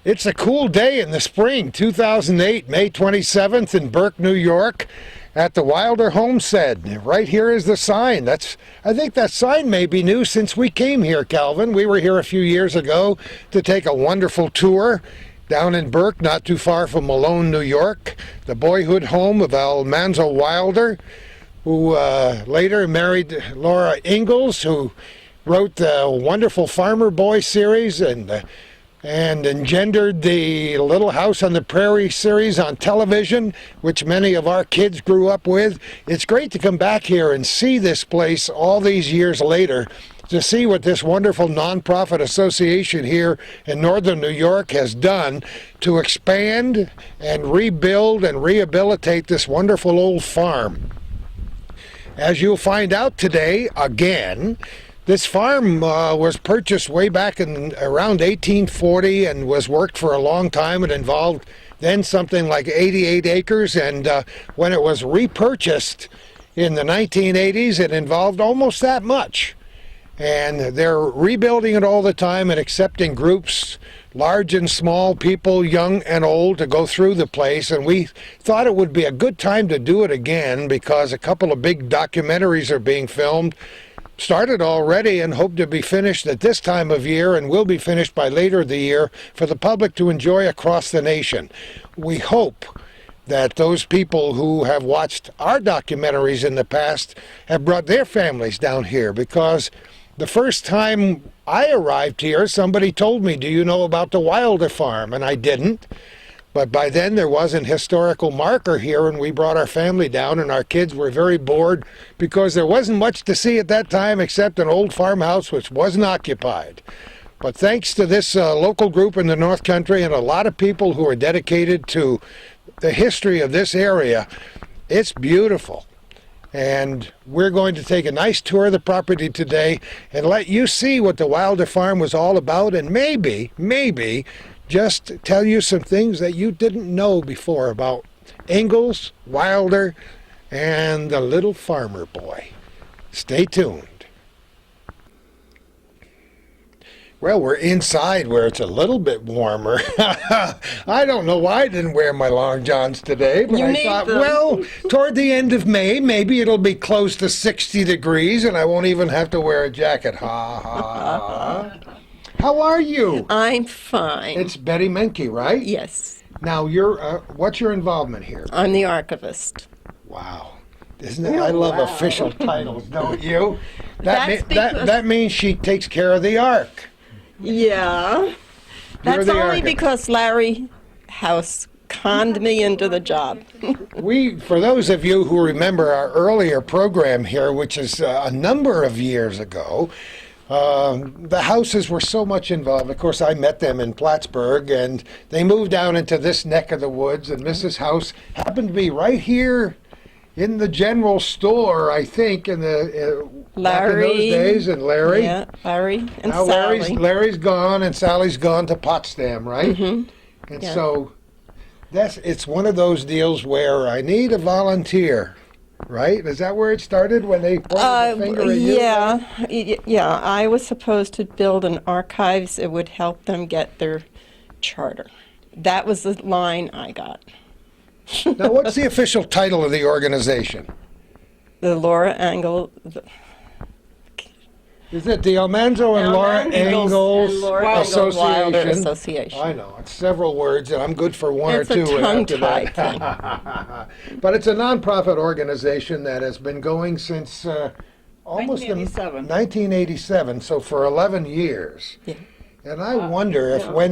It's a cool day in the spring, 2008, May 27th in Burke, New York, at the Wilder Homestead. Right here is the sign. I think that sign may be new since we came here, Calvin. We were here a few years ago to take a wonderful tour down in Burke, not too far from Malone, New York, the boyhood home of Almanzo Wilder, who later married Laura Ingalls, who wrote the wonderful Farmer Boy series and engendered the Little House on the Prairie series on television, which many of our kids grew up with. It's great to come back here and see this place all these years later, to see what this wonderful nonprofit association here in northern New York has done to expand and rebuild and rehabilitate this wonderful old farm. As you'll find out today, again, this farm was purchased way back in around 1840 and was worked for a long time. It involved then something like 88 acres, and when it was repurchased in the 1980s, it involved almost that much. And they're rebuilding it all the time and accepting groups, large and small, people young and old, to go through the place. And we thought it would be a good time to do it again because a couple of big documentaries are being filmed. Started already and hope to be finished at this time of year, and will be finished by later the year for the public to enjoy across the nation. We hope that those people who have watched our documentaries in the past have brought their families down here, because the first time I arrived here, somebody told me, "Do you know about the Wilder farm?" And I didn't. But by then there was an historical marker here, and we brought our family down, and our kids were very bored because there wasn't much to see at that time except an old farmhouse which wasn't occupied. But thanks to this local group in the North Country and a lot of people who are dedicated to the history of this area, it's beautiful. And we're going to take a nice tour of the property today and let you see what the Wilder farm was all about, and maybe just tell you some things that you didn't know before about Ingalls, Wilder, and the little farmer boy. Stay tuned. Well, we're inside where it's a little bit warmer. I don't know why I didn't wear my long johns today, but I thought, well, toward the end of May, maybe it'll be close to 60 degrees and I won't even have to wear a jacket. Ha, ha, ha. How are you? I'm fine. It's Betty Menke, right? Yes. Now, what's your involvement here? I'm the archivist. Wow. Isn't it? I love official titles, don't you? That means she takes care of the Ark. Yeah. That's only because Larry House conned me into the job. For those of you who remember our earlier program here, which is a number of years ago, the Houses were so much involved. Of course, I met them in Plattsburgh, and they moved down into this neck of the woods, and Mrs. House happened to be right here in the general store, I think, in the back in those days, and Larry. Yeah, Larry and now Sally. Larry's gone, and Sally's gone to Potsdam, right? Mm-hmm. And so it's one of those deals where I need a volunteer, right? Is that where it started, when they pointed the finger at you? Yeah. I was supposed to build an archives. It would help them get their charter. That was the line I got. Now, what's the official title of the organization? The Laura Angle. Is it the Almanzo and Laura Ingalls Wilder Association? I know, it's several words, and I'm good for one it's or two a after tongue-tied that. But it's a nonprofit organization that has been going since almost 1987, so for 11 years. Yeah. And I wonder if more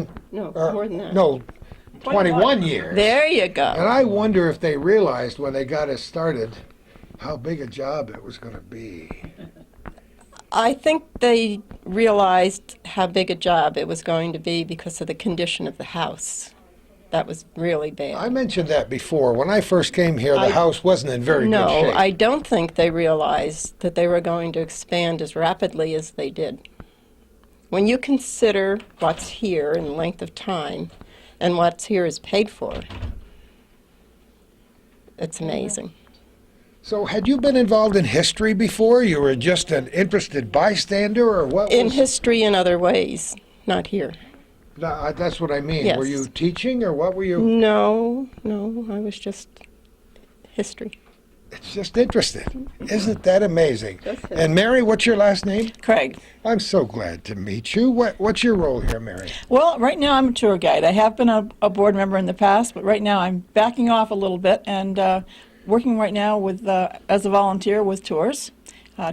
than that. No, 21 years. There you go. And I wonder if they realized when they got us started how big a job it was going to be. I think they realized how big a job it was going to be because of the condition of the house. That was really bad. I mentioned that before. When I first came here, the house wasn't in very good shape. No, I don't think they realized that they were going to expand as rapidly as they did. When you consider what's here in length of time and what's here is paid for, it's amazing. So had you been involved in history before? You were just an interested bystander, or what? In history in other ways, not here. No, that's what I mean. Yes. Were you teaching or what were you? No, I was just history. It's just interesting. Isn't that amazing? Just And Mary, what's your last name? Craig. I'm so glad to meet you. What's your role here, Mary? Well, right now I'm a tour guide. I have been a board member in the past, but right now I'm backing off a little bit and working right now with as a volunteer with tours.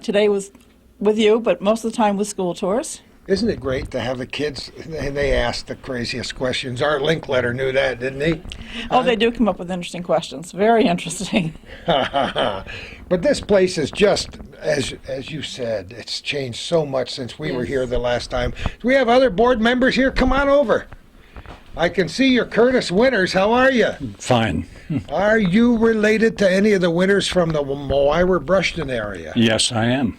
Today was with you, but most of the time with school tours. Isn't it great to have the kids, and they ask the craziest questions. Our link letter knew that, didn't he? Oh, they do come up with interesting questions. Very interesting. But this place is just, as you said, it's changed so much since we were here the last time. Do we have other board members here? Come on over. I can see you're Curtis Winters. How are you? Fine. Are you related to any of the Winters from the Moira-Brushton area? Yes, I am.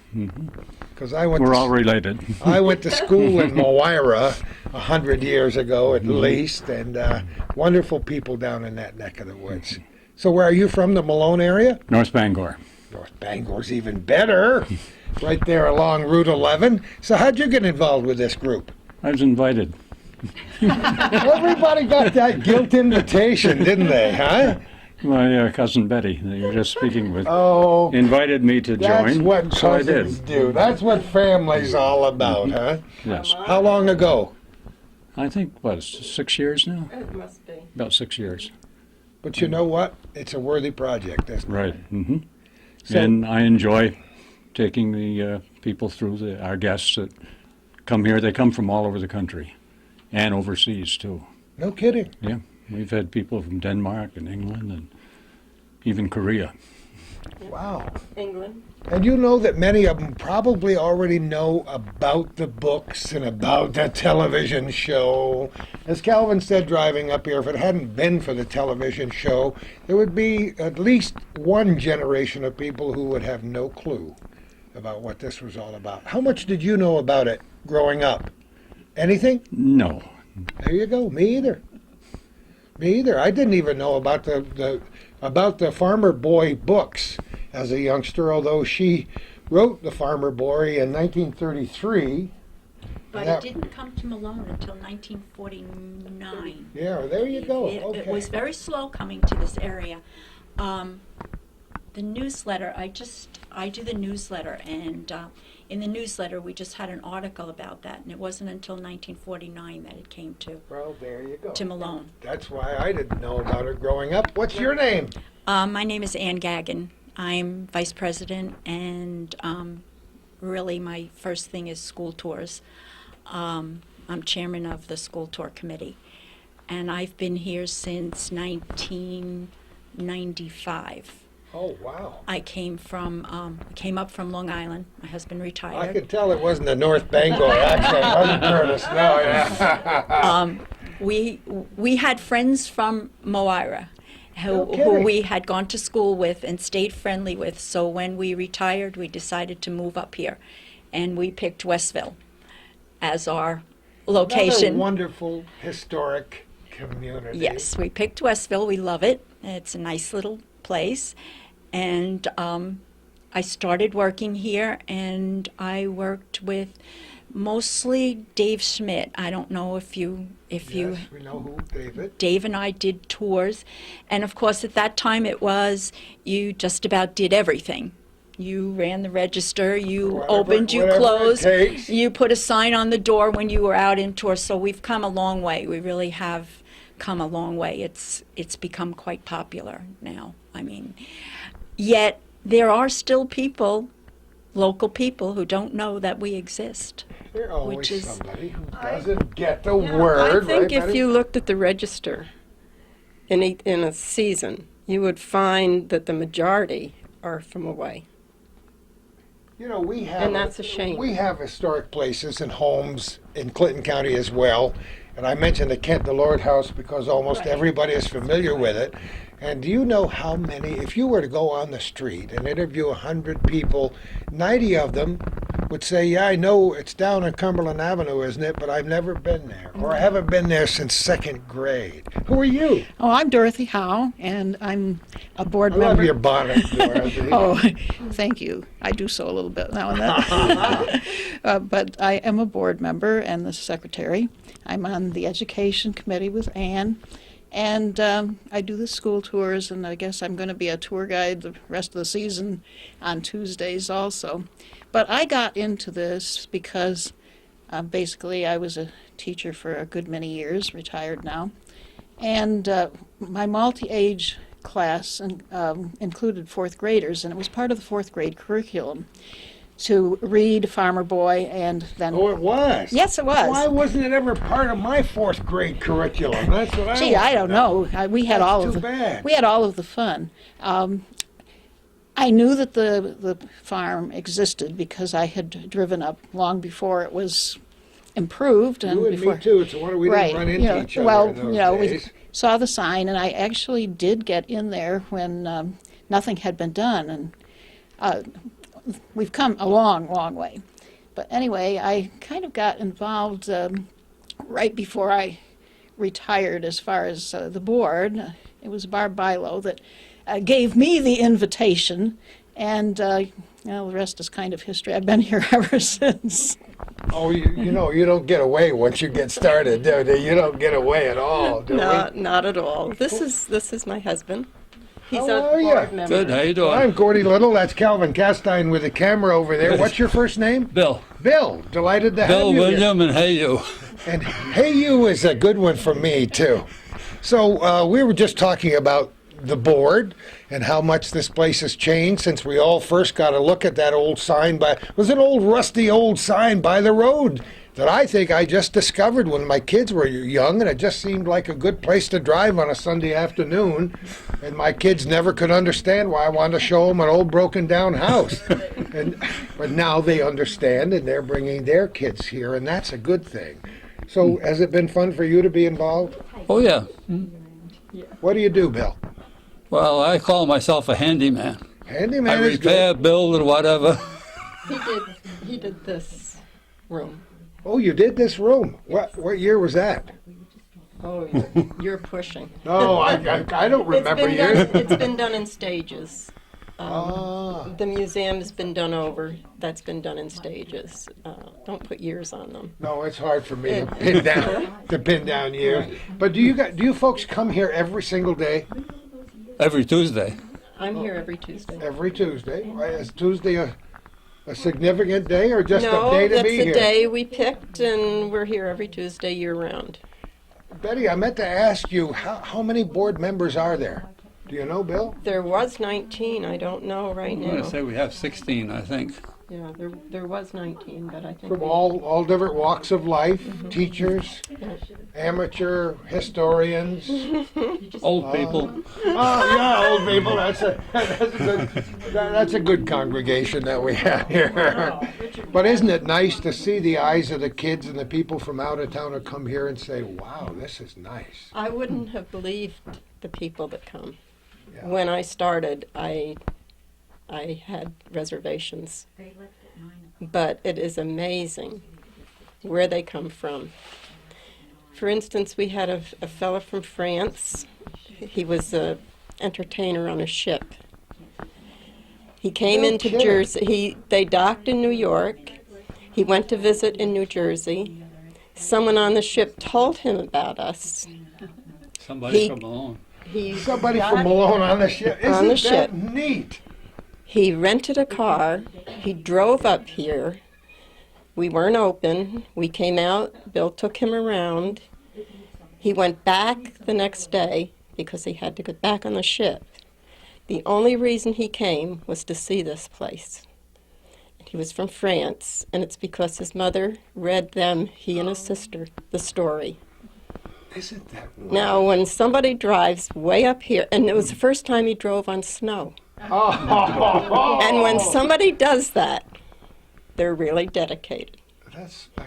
Because I went. We're all related. I went to school in Moira 100 years ago at least, and wonderful people down in that neck of the woods. So where are you from, the Malone area? North Bangor. North Bangor's even better, right there along Route 11. So how'd you get involved with this group? I was invited. Everybody got that guilt invitation, didn't they, huh? My cousin Betty, that you were just speaking with, Oh, invited me to that's join, what so I cousins did. do. That's what family's all about, huh? Yes. How long ago? I think, what, 6 years now? It must be. About 6 years. But you know what? It's a worthy project, isn't it? Right. hmm So- And I enjoy taking the people through, our guests that come here. They come from all over the country and overseas, too. No kidding. Yeah. We've had people from Denmark and England and even Korea. Wow. England. And you know that many of them probably already know about the books and about the television show. As Calvin said driving up here, if it hadn't been for the television show, there would be at least one generation of people who would have no clue about what this was all about. How much did you know about it growing up? Anything? No. There you go. Me either. Me either. I didn't even know about the Farmer Boy books as a youngster, although she wrote the Farmer Boy in 1933. But That- it didn't come to Malone until 1949. Yeah, there you go. It Okay. was very slow coming to this area. The newsletter, I do the newsletter, and in the newsletter we just had an article about that, and it wasn't until 1949 that it came Well, there you go. to Malone. That's why I didn't know about it growing up. What's your name? My name is Ann Gagin. I'm vice president, and really my first thing is school tours. I'm chairman of the school tour committee, and I've been here since 1995. Oh, wow. I came up from Long Island. My husband I retired. could tell it wasn't a North Bangor accent, wasn't Curtis? No, yeah. We had friends from Moira No who kidding. we had gone to school with and stayed friendly with. So when we retired, we decided to move up here, and we picked Westville as our location. Another wonderful historic community. Yes, we picked Westville. We love it. It's a nice little place. And I started working here, and I worked with mostly Dave Schmidt. I don't know if you Yes, we know who, David. Dave and I did tours. And of course, at that time, it was you just about did everything. You ran the register, you Whatever- opened, you whatever it closed, takes. you put a sign on the door when you were out in tours. So we've come a long way. We really have come a long way. It's become quite popular now. I mean, yet there are still people, local people, who don't know that we exist. There's always Which is- somebody who doesn't get the I word. think right, if Betty? you looked at the register in a season, you would find that the majority are from away. You know, we have, And that's a shame. We have historic places and homes in Clinton County as well. And I mentioned the Kent Delord House because almost everybody is familiar with it. And do you know how many, if you were to go on the street and interview 100 people, 90 of them would say, yeah, I know it's down on Cumberland Avenue, isn't it? But I've never been there, or I haven't been there since second grade. Who are you? Oh, I'm Dorothy Howe, and I'm a board I love member. your bonnet, Dorothy. Oh, thank you. I do so a little bit now and then. But I am a board member and the secretary. I'm on the education committee with Ann, and I do the school tours, and I guess I'm going to be a tour guide the rest of the season on Tuesdays also. But I got into this because basically I was a teacher for a good many years, retired now, and my multi-age class included fourth graders, and it was part of the fourth grade curriculum to read Farmer Boy and then... Oh, it was? Yes, it was. Why wasn't it ever part of my fourth grade curriculum? That's what I Gee, want I to don't know. We had That's all too of the bad. we had all of the fun. I knew that the farm existed because I had driven up long before it was improved and You and before me too. It's a wonder we right. didn't run into each other well, in those we days. saw the sign, and I actually did get in there when nothing had been done, and we've come a long, long way. But anyway, I kind of got involved right before I retired as far as the board. It was Barb Bilo that gave me the invitation, and the rest is kind of history. I've been here ever since. Oh, you know, you don't get away once you get started, do you? You don't get away at all, do Not at all. This is my husband. He's How a are ya? board member. Good, how you doing? I'm Gordy Little. That's Calvin Castine with the camera over there. What's your first name? Bill. Bill. Delighted to Bill have you here. William and Hey You. And Hey You is a good one for me, too. So we were just talking about the board and how much this place has changed since we all first got a look at that old sign by, it was an old rusty old sign by the road that I think I just discovered when my kids were young, and it just seemed like a good place to drive on a Sunday afternoon. And my kids never could understand why I wanted to show them an old broken down house. But now they understand, and they're bringing their kids here, and that's a good thing. So has it been fun for you to be involved? Oh, yeah. What do you do, Bill? Well, I call myself a handyman. Handyman I is good. repair, build, and whatever. He did this room. Oh, you did this room. What year was that? Oh, you're pushing. No, I don't remember years. It's been done in stages. Ah. The museum has been done over. That's been done in stages. Don't put years on them. No, it's hard for me to pin down years. But do you folks come here every single day? Every Tuesday. I'm here every Tuesday. Every Tuesday? Is Tuesday a significant day or just No, a day to that's be the here? day we picked, and we're here every Tuesday year round. Betty, I meant to ask you, how many board members are there? Do you know, Bill? There was 19. I don't know right I'm going now. to say we have 16, I think. Yeah, there was 19, but I think From we- all different walks of life, teachers, amateur historians. Old people. Oh yeah, old people. That's a good congregation that we have here. But isn't it nice to see the eyes of the kids and the people from out of town who come here and say, "Wow, this is nice." I wouldn't have believed the people that come. Yeah. When I started, I had reservations. But it is amazing where they come from. For instance, we had a fellow from France. He was an entertainer on a ship. He came No into kidding. Jersey. They docked in New York. He went to visit in New Jersey. Someone on the ship told him about us. Somebody He- from Malone. He Somebody got- from Malone on the ship. Isn't On the that ship. neat? He rented a car. He drove up here. We weren't open. We came out. Bill took him around. He went back the next day because he had to get back on the ship. The only reason he came was to see this place. He was from France, and it's because his mother read them, he and his sister, the story. Isn't that Now, when somebody drives way up here, and it was the first time he drove on snow, Oh, and when somebody does that, they're really dedicated.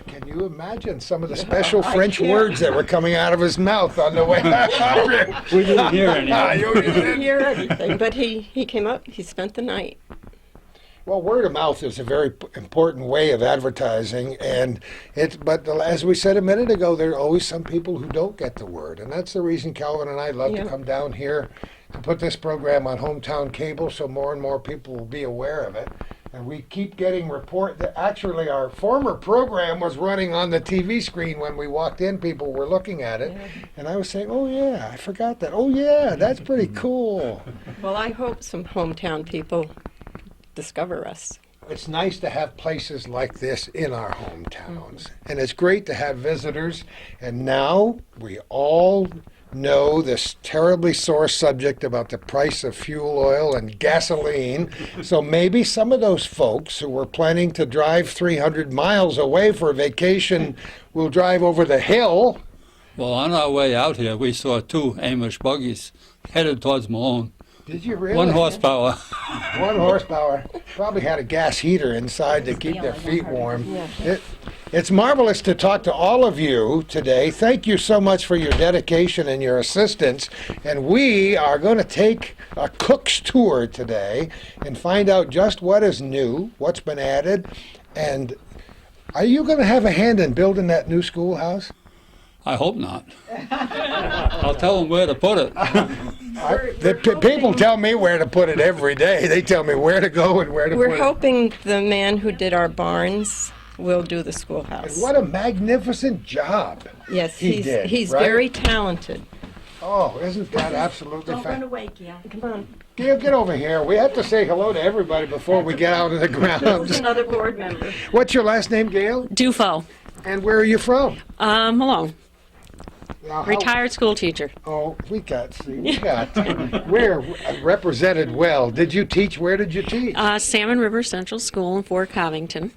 Can you imagine some of the special French words that were coming out of his mouth on the way back up here? We didn't hear any. You Didn't didn't? hear anything, but he came up, he spent the night. Well, word of mouth is a very important way of advertising, but as we said a minute ago, there are always some people who don't get the word, and that's the reason Calvin and I love to come down here and put this program on hometown cable, so more and more people will be aware of it. And we keep getting report that actually our former program was running on the TV screen when we walked in. People were looking at it, and I was saying, "Oh yeah, I forgot that. Oh yeah, that's pretty cool." Well, I hope some hometown people discover us. It's nice to have places like this in our hometowns, and it's great to have visitors. And now we all know this terribly sore subject about the price of fuel oil and gasoline. So maybe some of those folks who were planning to drive 300 miles away for a vacation will drive over the hill. Well, on our way out here, we saw 2 Amish buggies headed towards Malone. Did you really? 1 horsepower. 1 horsepower. Probably had a gas heater inside to keep their feet warm. It's marvelous to talk to all of you today. Thank you so much for your dedication and your assistance. And we are going to take a cook's tour today and find out just what is new, what's been added. And are you going to have a hand in building that new schoolhouse? I hope not. I'll tell them where to put it. People tell me where to put it every day. They tell me where to go and where to put it. We're hoping the man who did our barns will do the schoolhouse. And what a magnificent job. Yes, he did, he's right? very talented. Oh, isn't that absolutely Don't run fantastic? away, Gail. Come on. Gail, get over here. We have to say hello to everybody before we get out of the There's ground. another board member. What's your last name, Gail? Dufo, And where are you from? Malone, Now, how- retired school teacher. Oh, we're represented well. Did you teach? Where did you teach? Salmon River Central School in Fort Covington,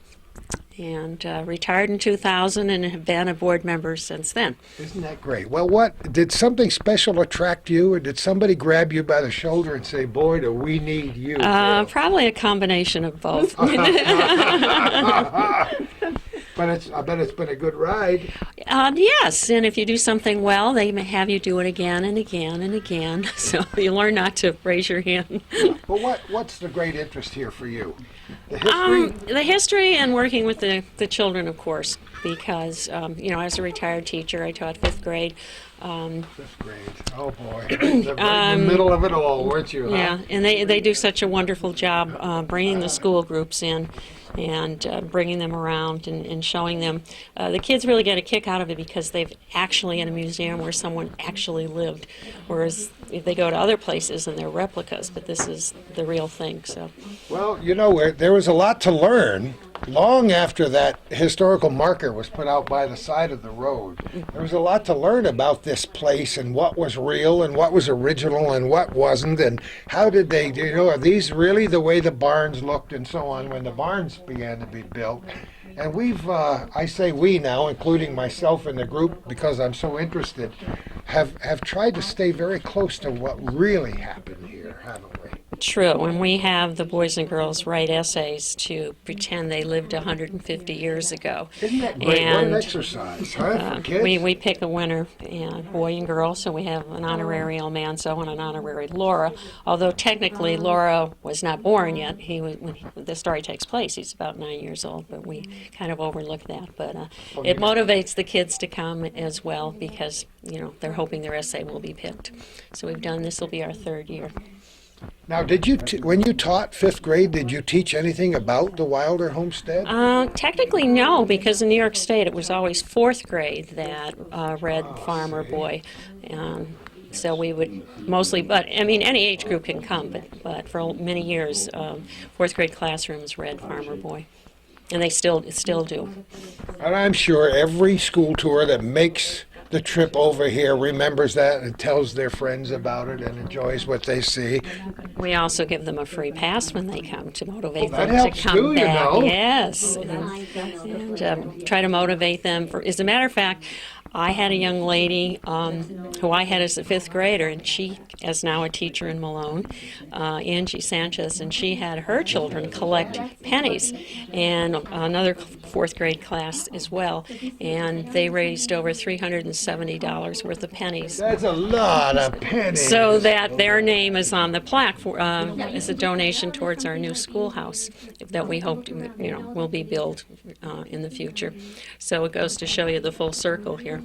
and retired in 2000 and have been a board member since then. Isn't that great? Well, what did something special attract you, or did somebody grab you by the shoulder and say, "Boy, do we need you"? Gail?" Probably a combination of both. But I bet it's been a good ride. Yes, and if you do something well, they may have you do it again and again and again. So you learn not to raise your hand. Well, what's the great interest here for you? The history? The history and working with the children, of course, because, as a retired teacher, I taught 5th grade. 5th grade. Oh, boy. Right in the middle of it all, weren't you? Huh? Yeah, and they do such a wonderful job bringing the school groups in and bringing them around and showing them. The kids really get a kick out of it because they've actually in a museum where someone actually lived, whereas if they go to other places and they're replicas, but this is the real thing. So. Well, there was a lot to learn long after that historical marker was put out by the side of the road. There was a lot to learn about this place and what was real and what was original and what wasn't, and how did they, are these really the way the barns looked and so on when the barns began to be built. And we've, I say we now, including myself in the group, because I'm so interested, have tried to stay very close to what really happened here, haven't we? True, and we have the boys and girls write essays to pretend they lived 150 years ago. Isn't that great? What an And, exercise, huh, for kids? we pick a winner, boy and girl, so we have an honorary Almanzo and an honorary Laura, although technically Laura was not born yet. When the story takes place, he's about 9 years old, but we kind of overlook that. But it motivates the kids to come as well because, they're hoping their essay will be picked. So we've done, this will be our 3rd year. Now, did you, when you taught 5th grade, did you teach anything about the Wilder homestead? Technically, no, because in New York State it was always 4th grade that read Farmer Boy. So we would mostly, but any age group can come, but for many years, 4th grade classrooms read Farmer Boy. And they still do. And I'm sure every school tour that makes the trip over here remembers that and tells their friends about it and enjoys what they see. We also give them a free pass when they come to motivate that them helps to come too, back. you know. Yes, and try to motivate them. As a matter of fact, I had a young lady who I had as a fifth grader, and she is now a teacher in Malone, Angie Sanchez, and she had her children collect pennies, and another fourth grade class as well, and they raised over $370 worth of pennies. That's a lot of pennies. So that their name is on the plaque for, as a donation towards our new schoolhouse that we hope to, will be built in the future. So it goes to show you the full circle here.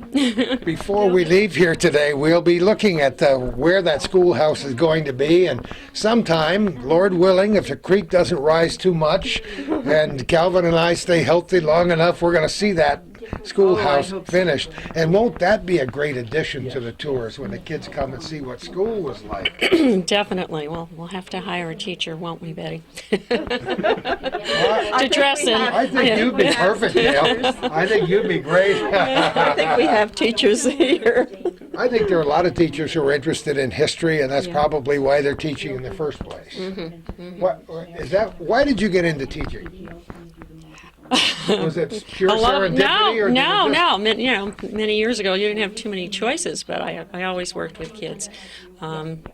Before we leave here today, we'll be looking at where that schoolhouse is going to be, and sometime, Lord willing, if the creek doesn't rise too much and Calvin and I stay healthy long enough, we're going to see that schoolhouse finished. And won't that be a great addition to the tours when the kids come and see what school was like? Definitely. Well, we'll have to hire a teacher, won't we, Betty? To dress in. I think you'd be perfect, Gail. I think you'd be great. I think we have teachers here. I think there are a lot of teachers who are interested in history, and that's probably why they're teaching in the first place. Why did you get into teaching? Was it pure serendipity? Or No. Many years ago, you didn't have too many choices, but I always worked with kids, and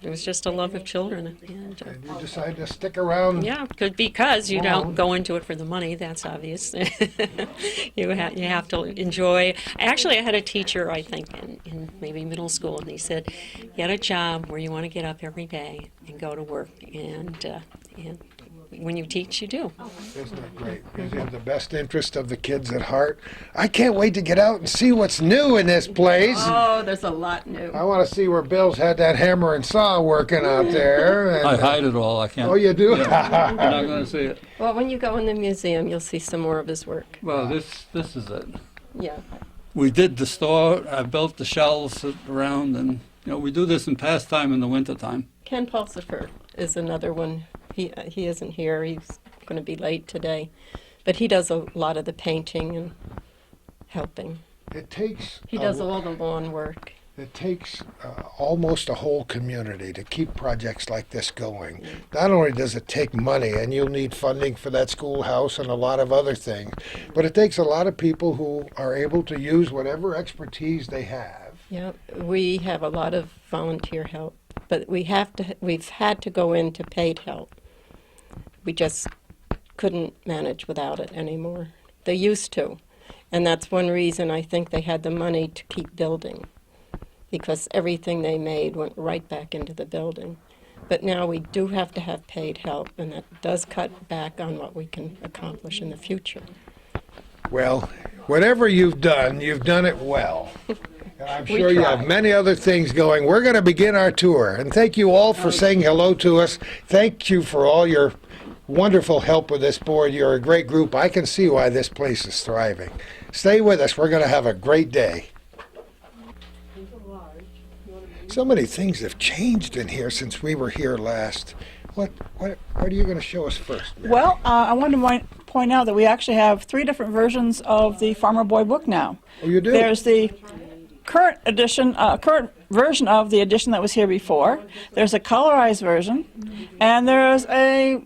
it was just a love of children. And you decided to stick around? Yeah, because you don't go into it for the money. That's obvious. you have to enjoy. Actually, I had a teacher, I think, in maybe middle school, and he said, "Get a job where you want to get up every day and go to work, and when you teach, you do." Isn't that great? Because you have the best interest of the kids at heart. I can't wait to get out and see what's new in this place. Oh, there's a lot new. I want to see where Bill's had that hammer and saw working out there. And, I hide it all. I can't. Oh, you do? Yeah, you're not going to see it. Well, when you go in the museum, you'll see some more of his work. Well, this is it. Yeah. We did the store. I built the shelves around, and we do this in pastime in the wintertime. Ken Pulsifer is another one. He isn't here. He's going to be late today. But he does a lot of the painting and helping. It takes... He does all the lawn work. It takes almost a whole community to keep projects like this going. Not only does it take money, and you'll need funding for that schoolhouse and a lot of other things, but it takes a lot of people who are able to use whatever expertise they have. Yeah, we have a lot of volunteer help, but we've had to go into paid help. We just couldn't manage without it anymore. They used to, and that's one reason I think they had the money to keep building, because everything they made went right back into the building. But now we do have to have paid help, and that does cut back on what we can accomplish in the future. Well, whatever you've done it well. And I'm sure you have many other things going. We're going to begin our tour, and thank you all for saying hello to us. Thank you for all your wonderful help with this board. You're a great group. I can see why this place is thriving. Stay with us. We're going to have a great day. So many things have changed in here since we were here last. What are you going to show us first, Mary? Well, I wanted to point out that we actually have 3 different versions of the Farmer Boy book now. Oh, you do? There's the current edition, current version of the edition that was here before. There's a colorized version, and there's a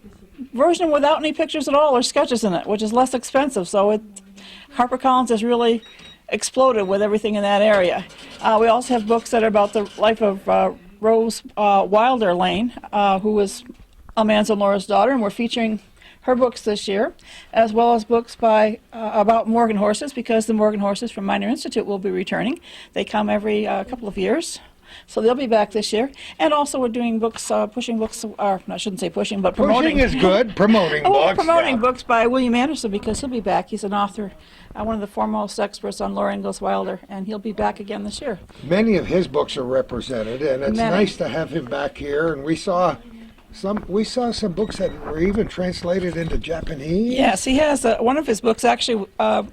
version without any pictures at all or sketches in it, which is less expensive. So HarperCollins has really exploded with everything in that area. We also have books that are about the life of Rose Wilder Lane, who was Almanzo and Laura's daughter, and we're featuring her books this year, as well as books by about Morgan horses, because the Morgan horses from Minor Institute will be returning. They come every couple of years, so they'll be back this year. And also we're doing books, pushing books, or I shouldn't say pushing, but promoting. Pushing is good. Promoting Oh, books. promoting yeah. books by William Anderson, because he'll be back. He's an author, one of the foremost experts on Laura Ingalls Wilder, and he'll be back again this year. Many of his books are represented, and it's Many. nice to have him back here. And we saw some books that were even translated into Japanese. Yes, he has one of his books actually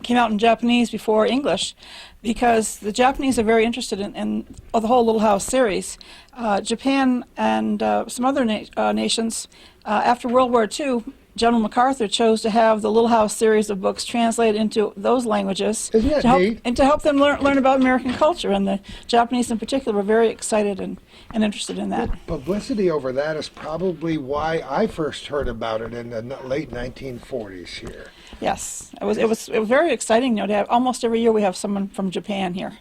came out in Japanese before English, because the Japanese are very interested in the whole Little House series. Japan and some other nations, after World War II, General MacArthur chose to have the Little House series of books translated into those languages Isn't that to help, neat? and to help them learn about American culture. And the Japanese in particular were very excited and interested in that. Publicity over that is probably why I first heard about it in the late 1940s here. Yes, it was very exciting. To have almost every year we have someone from Japan here.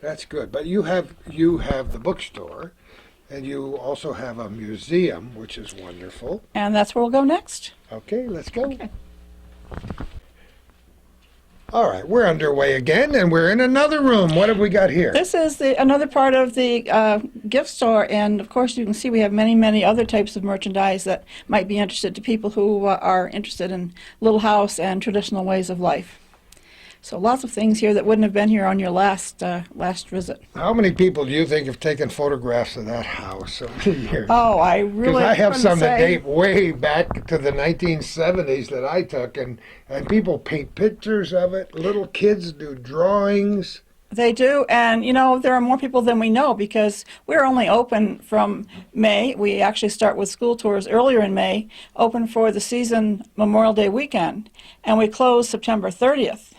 That's good. But you have the bookstore, and you also have a museum, which is wonderful. And that's where we'll go next. Okay, let's go. All right, we're underway again, and we're in another room. What have we got here? This is another part of the gift store, and of course you can see we have many, many other types of merchandise that might be interested to people who are interested in Little House and traditional ways of life. So lots of things here that wouldn't have been here on your last visit. How many people do you think have taken photographs of that house over the years? Oh, I Because really I have couldn't some that say. date way back to the 1970s that I took, and people paint pictures of it. Little kids do drawings. They do, and there are more people than we know because we're only open from May. We actually start with school tours earlier in May, open for the season Memorial Day weekend, and we close September 30th.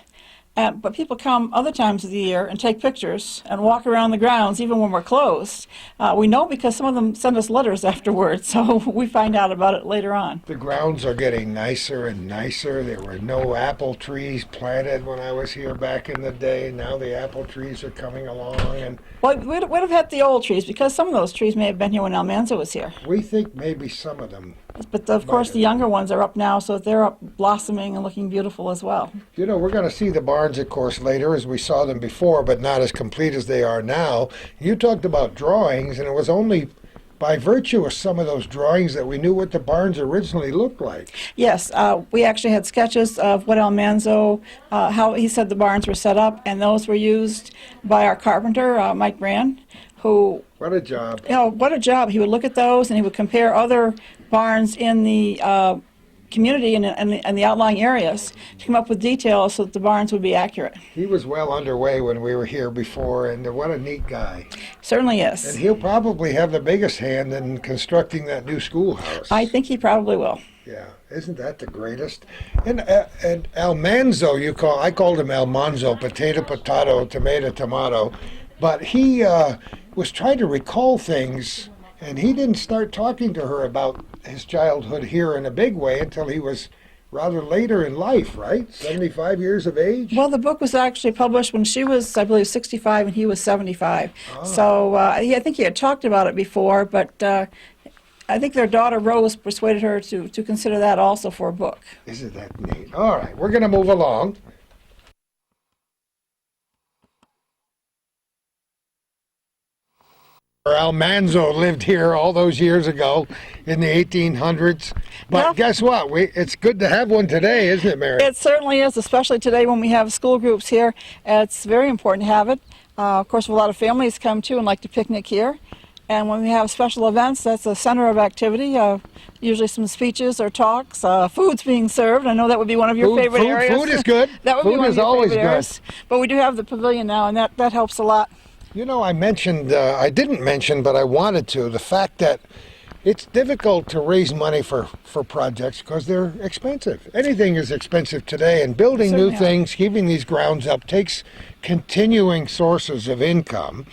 But people come other times of the year and take pictures and walk around the grounds even when we're closed. We know because some of them send us letters afterwards, so we find out about it later on. The grounds are getting nicer and nicer. There were no apple trees planted when I was here back in the day. Now the apple trees are coming along, and Well, we'd have had the old trees because some of those trees may have been here when Almanzo was here. we think maybe some of them. But of course the younger ones are up now, so they're up blossoming and looking beautiful as well. We're going to see the barns, of course, later as we saw them before, but not as complete as they are now. You talked about drawings, and it was only by virtue of some of those drawings that we knew what the barns originally looked like. Yes, we actually had sketches of what Almanzo, how he said the barns were set up, and those were used by our carpenter, Mike Brand, who, What a job. what a job. He would look at those and he would compare other barns in the community and the outlying areas to come up with details so that the barns would be accurate. He was well underway when we were here before, and what a neat guy. Certainly And is. he'll probably have the biggest hand in constructing that new schoolhouse. I think he probably will. Yeah, isn't that the greatest? And Almanzo, I called him Almanzo, potato, tomato. But he was trying to recall things, and he didn't start talking to her about his childhood here in a big way until he was rather later in life, right? 75 years of age? Well, the book was actually published when she was, I believe, 65 and he was 75. So I think he had talked about it before, but I think their daughter Rose persuaded her to consider that also for a book. Isn't that neat? All right, we're going to move along. Almanzo lived here all those years ago in the 1800s. But Well- guess what? It's good to have one today, isn't it, Mary? It certainly is, especially today when we have school groups here. It's very important to have it. Of course, a lot of families come too and like to picnic here. And when we have special events, that's the center of activity. Usually some speeches or talks, food's being served. I know that would be one of your favorite areas. Food is good. That would be Food one is of your always favorite good. areas. But we do have the pavilion now, and that helps a lot. I mentioned, I didn't mention, but I wanted to, the fact that it's difficult to raise money for projects because they're expensive. Anything is expensive today, and building new Certainly are. things, keeping these grounds up, takes continuing sources of income.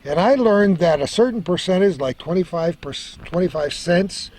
And I learned that a certain percentage, like 25 cents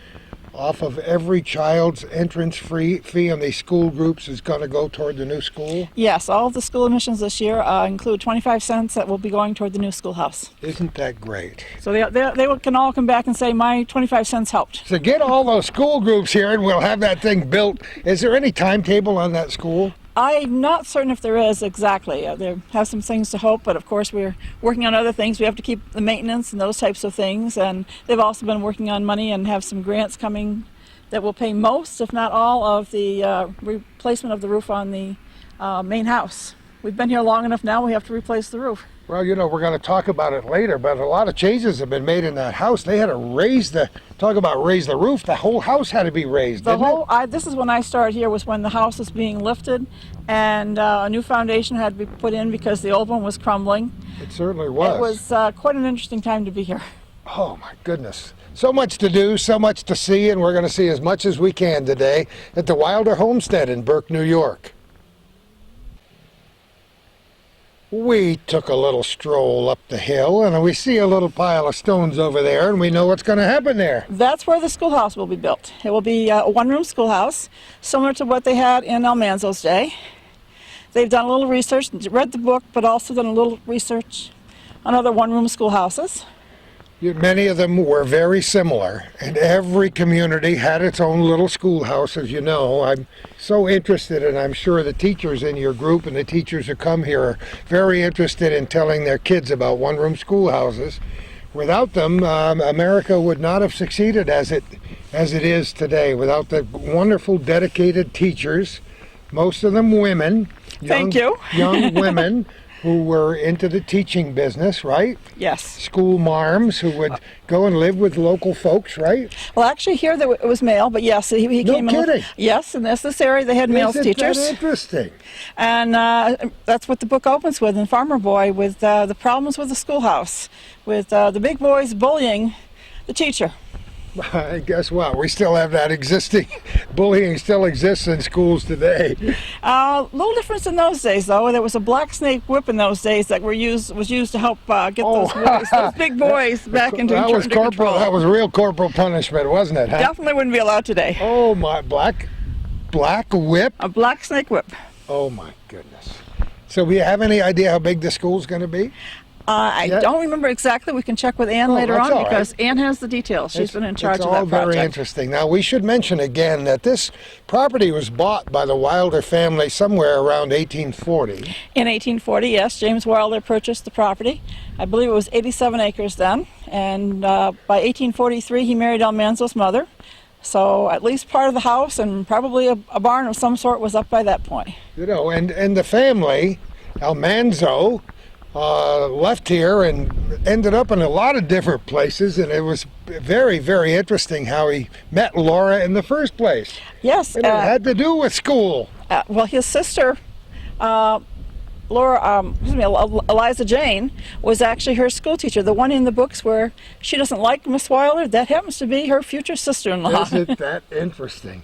off of every child's entrance fee on these school groups is going to go toward the new school. Yes, all of the school admissions this year include 25 cents that will be going toward the new schoolhouse. Isn't that great? So they can all come back and say, my 25 cents helped. So get all those school groups here and we'll have that thing built. Is there any timetable on that school? I'm not certain if there is exactly. There have some things to hope, but of course we're working on other things. We have to keep the maintenance and those types of things, and they've also been working on money and have some grants coming that will pay most, if not all, of the replacement of the roof on the main house. We've been here long enough now, we have to replace the roof. Well, we're going to talk about it later, but a lot of changes have been made in that house. They had to raise the roof. The whole house had to be raised, didn't it? This is when I started here, was when the house was being lifted, and a new foundation had to be put in because the old one was crumbling. It certainly was. It was quite an interesting time to be here. Oh, my goodness. So much to do, so much to see, and we're going to see as much as we can today at the Wilder Homestead in Burke, New York. We took a little stroll up the hill, and we see a little pile of stones over there, and we know what's going to happen there. That's where the schoolhouse will be built. It will be a one-room schoolhouse, similar to what they had in Almanzo's day. They've done a little research, read the book, but also done a little research on other one-room schoolhouses. Many of them were very similar, and every community had its own little schoolhouse, as you know. I'm so interested, and I'm sure the teachers in your group and the teachers who come here are very interested in telling their kids about one-room schoolhouses. Without them, America would not have succeeded as it is today, without the wonderful, dedicated teachers, most of them women. Thank you. Young women who were into the teaching business, right? Yes. School marms who would go and live with local folks, right? Well, actually, here it was male, but yes, he No came in. kidding. Yes, in this area they had male Isn't teachers. that interesting? And that's what the book opens with in Farmer Boy, with the problems with the schoolhouse, with the big boys bullying the teacher. Guess what? We still have that existing. Bullying still exists in schools today. Little difference in those days, though. There was a black snake whip in those days that was used to help get those boys, those big boys back into control. That was real corporal punishment, wasn't it? Huh? Definitely wouldn't be allowed today. Oh my, black whip. A black snake whip. Oh my goodness. So, we have any idea how big the school's going to be? I don't remember exactly. We can check with Ann later that's on all right. because Ann has the details. She's been in charge of that It's all very project. interesting. Now, we should mention again that this property was bought by the Wilder family somewhere around 1840. In 1840, yes, James Wilder purchased the property. I believe it was 87 acres then. And by 1843, he married Almanzo's mother. So at least part of the house and probably a barn of some sort was up by that point. You know, and the family, Almanzo, left here and ended up in a lot of different places, and it was very, very interesting how he met Laura in the first place. Yes. And it had to do with school. Well, his sister, Eliza Jane, was actually her school teacher. The one in the books where she doesn't like Miss Wilder, that happens to be her future sister-in-law. Isn't that interesting?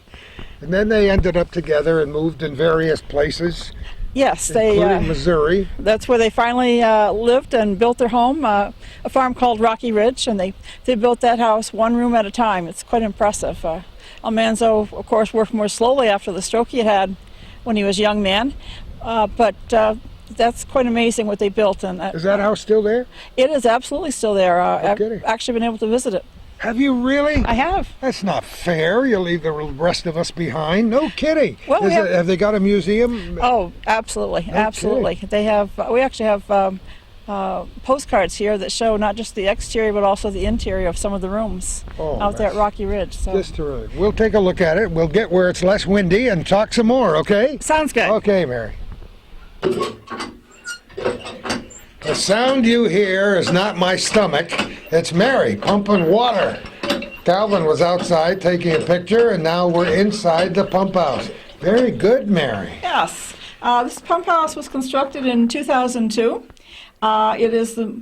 And then they ended up together and moved in various places. Yes, including Missouri. That's where they finally lived and built their home, a farm called Rocky Ridge, and they built that house one room at a time. It's quite impressive. Almanzo, of course, worked more slowly after the stroke he had when he was a young man, but that's quite amazing what they built. And is that house still there? It is absolutely still there. I've kidding. actually been able to visit it. Have you really? I have. That's not fair. You'll leave the rest of us behind. No kidding. Well, have they got a museum? Oh, absolutely, absolutely. They have. We actually have postcards here that show not just the exterior but also the interior of some of the rooms out there at Rocky Ridge. So. Just terrific. We'll take a look at it. We'll get where it's less windy and talk some more. Okay? Sounds good. Okay, Mary. The sound you hear is not my stomach. It's Mary pumping water. Calvin was outside taking a picture, and now we're inside the pump house. Very good, Mary. Yes. This pump house was constructed in 2002. It is the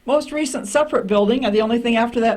most recent separate building. The only thing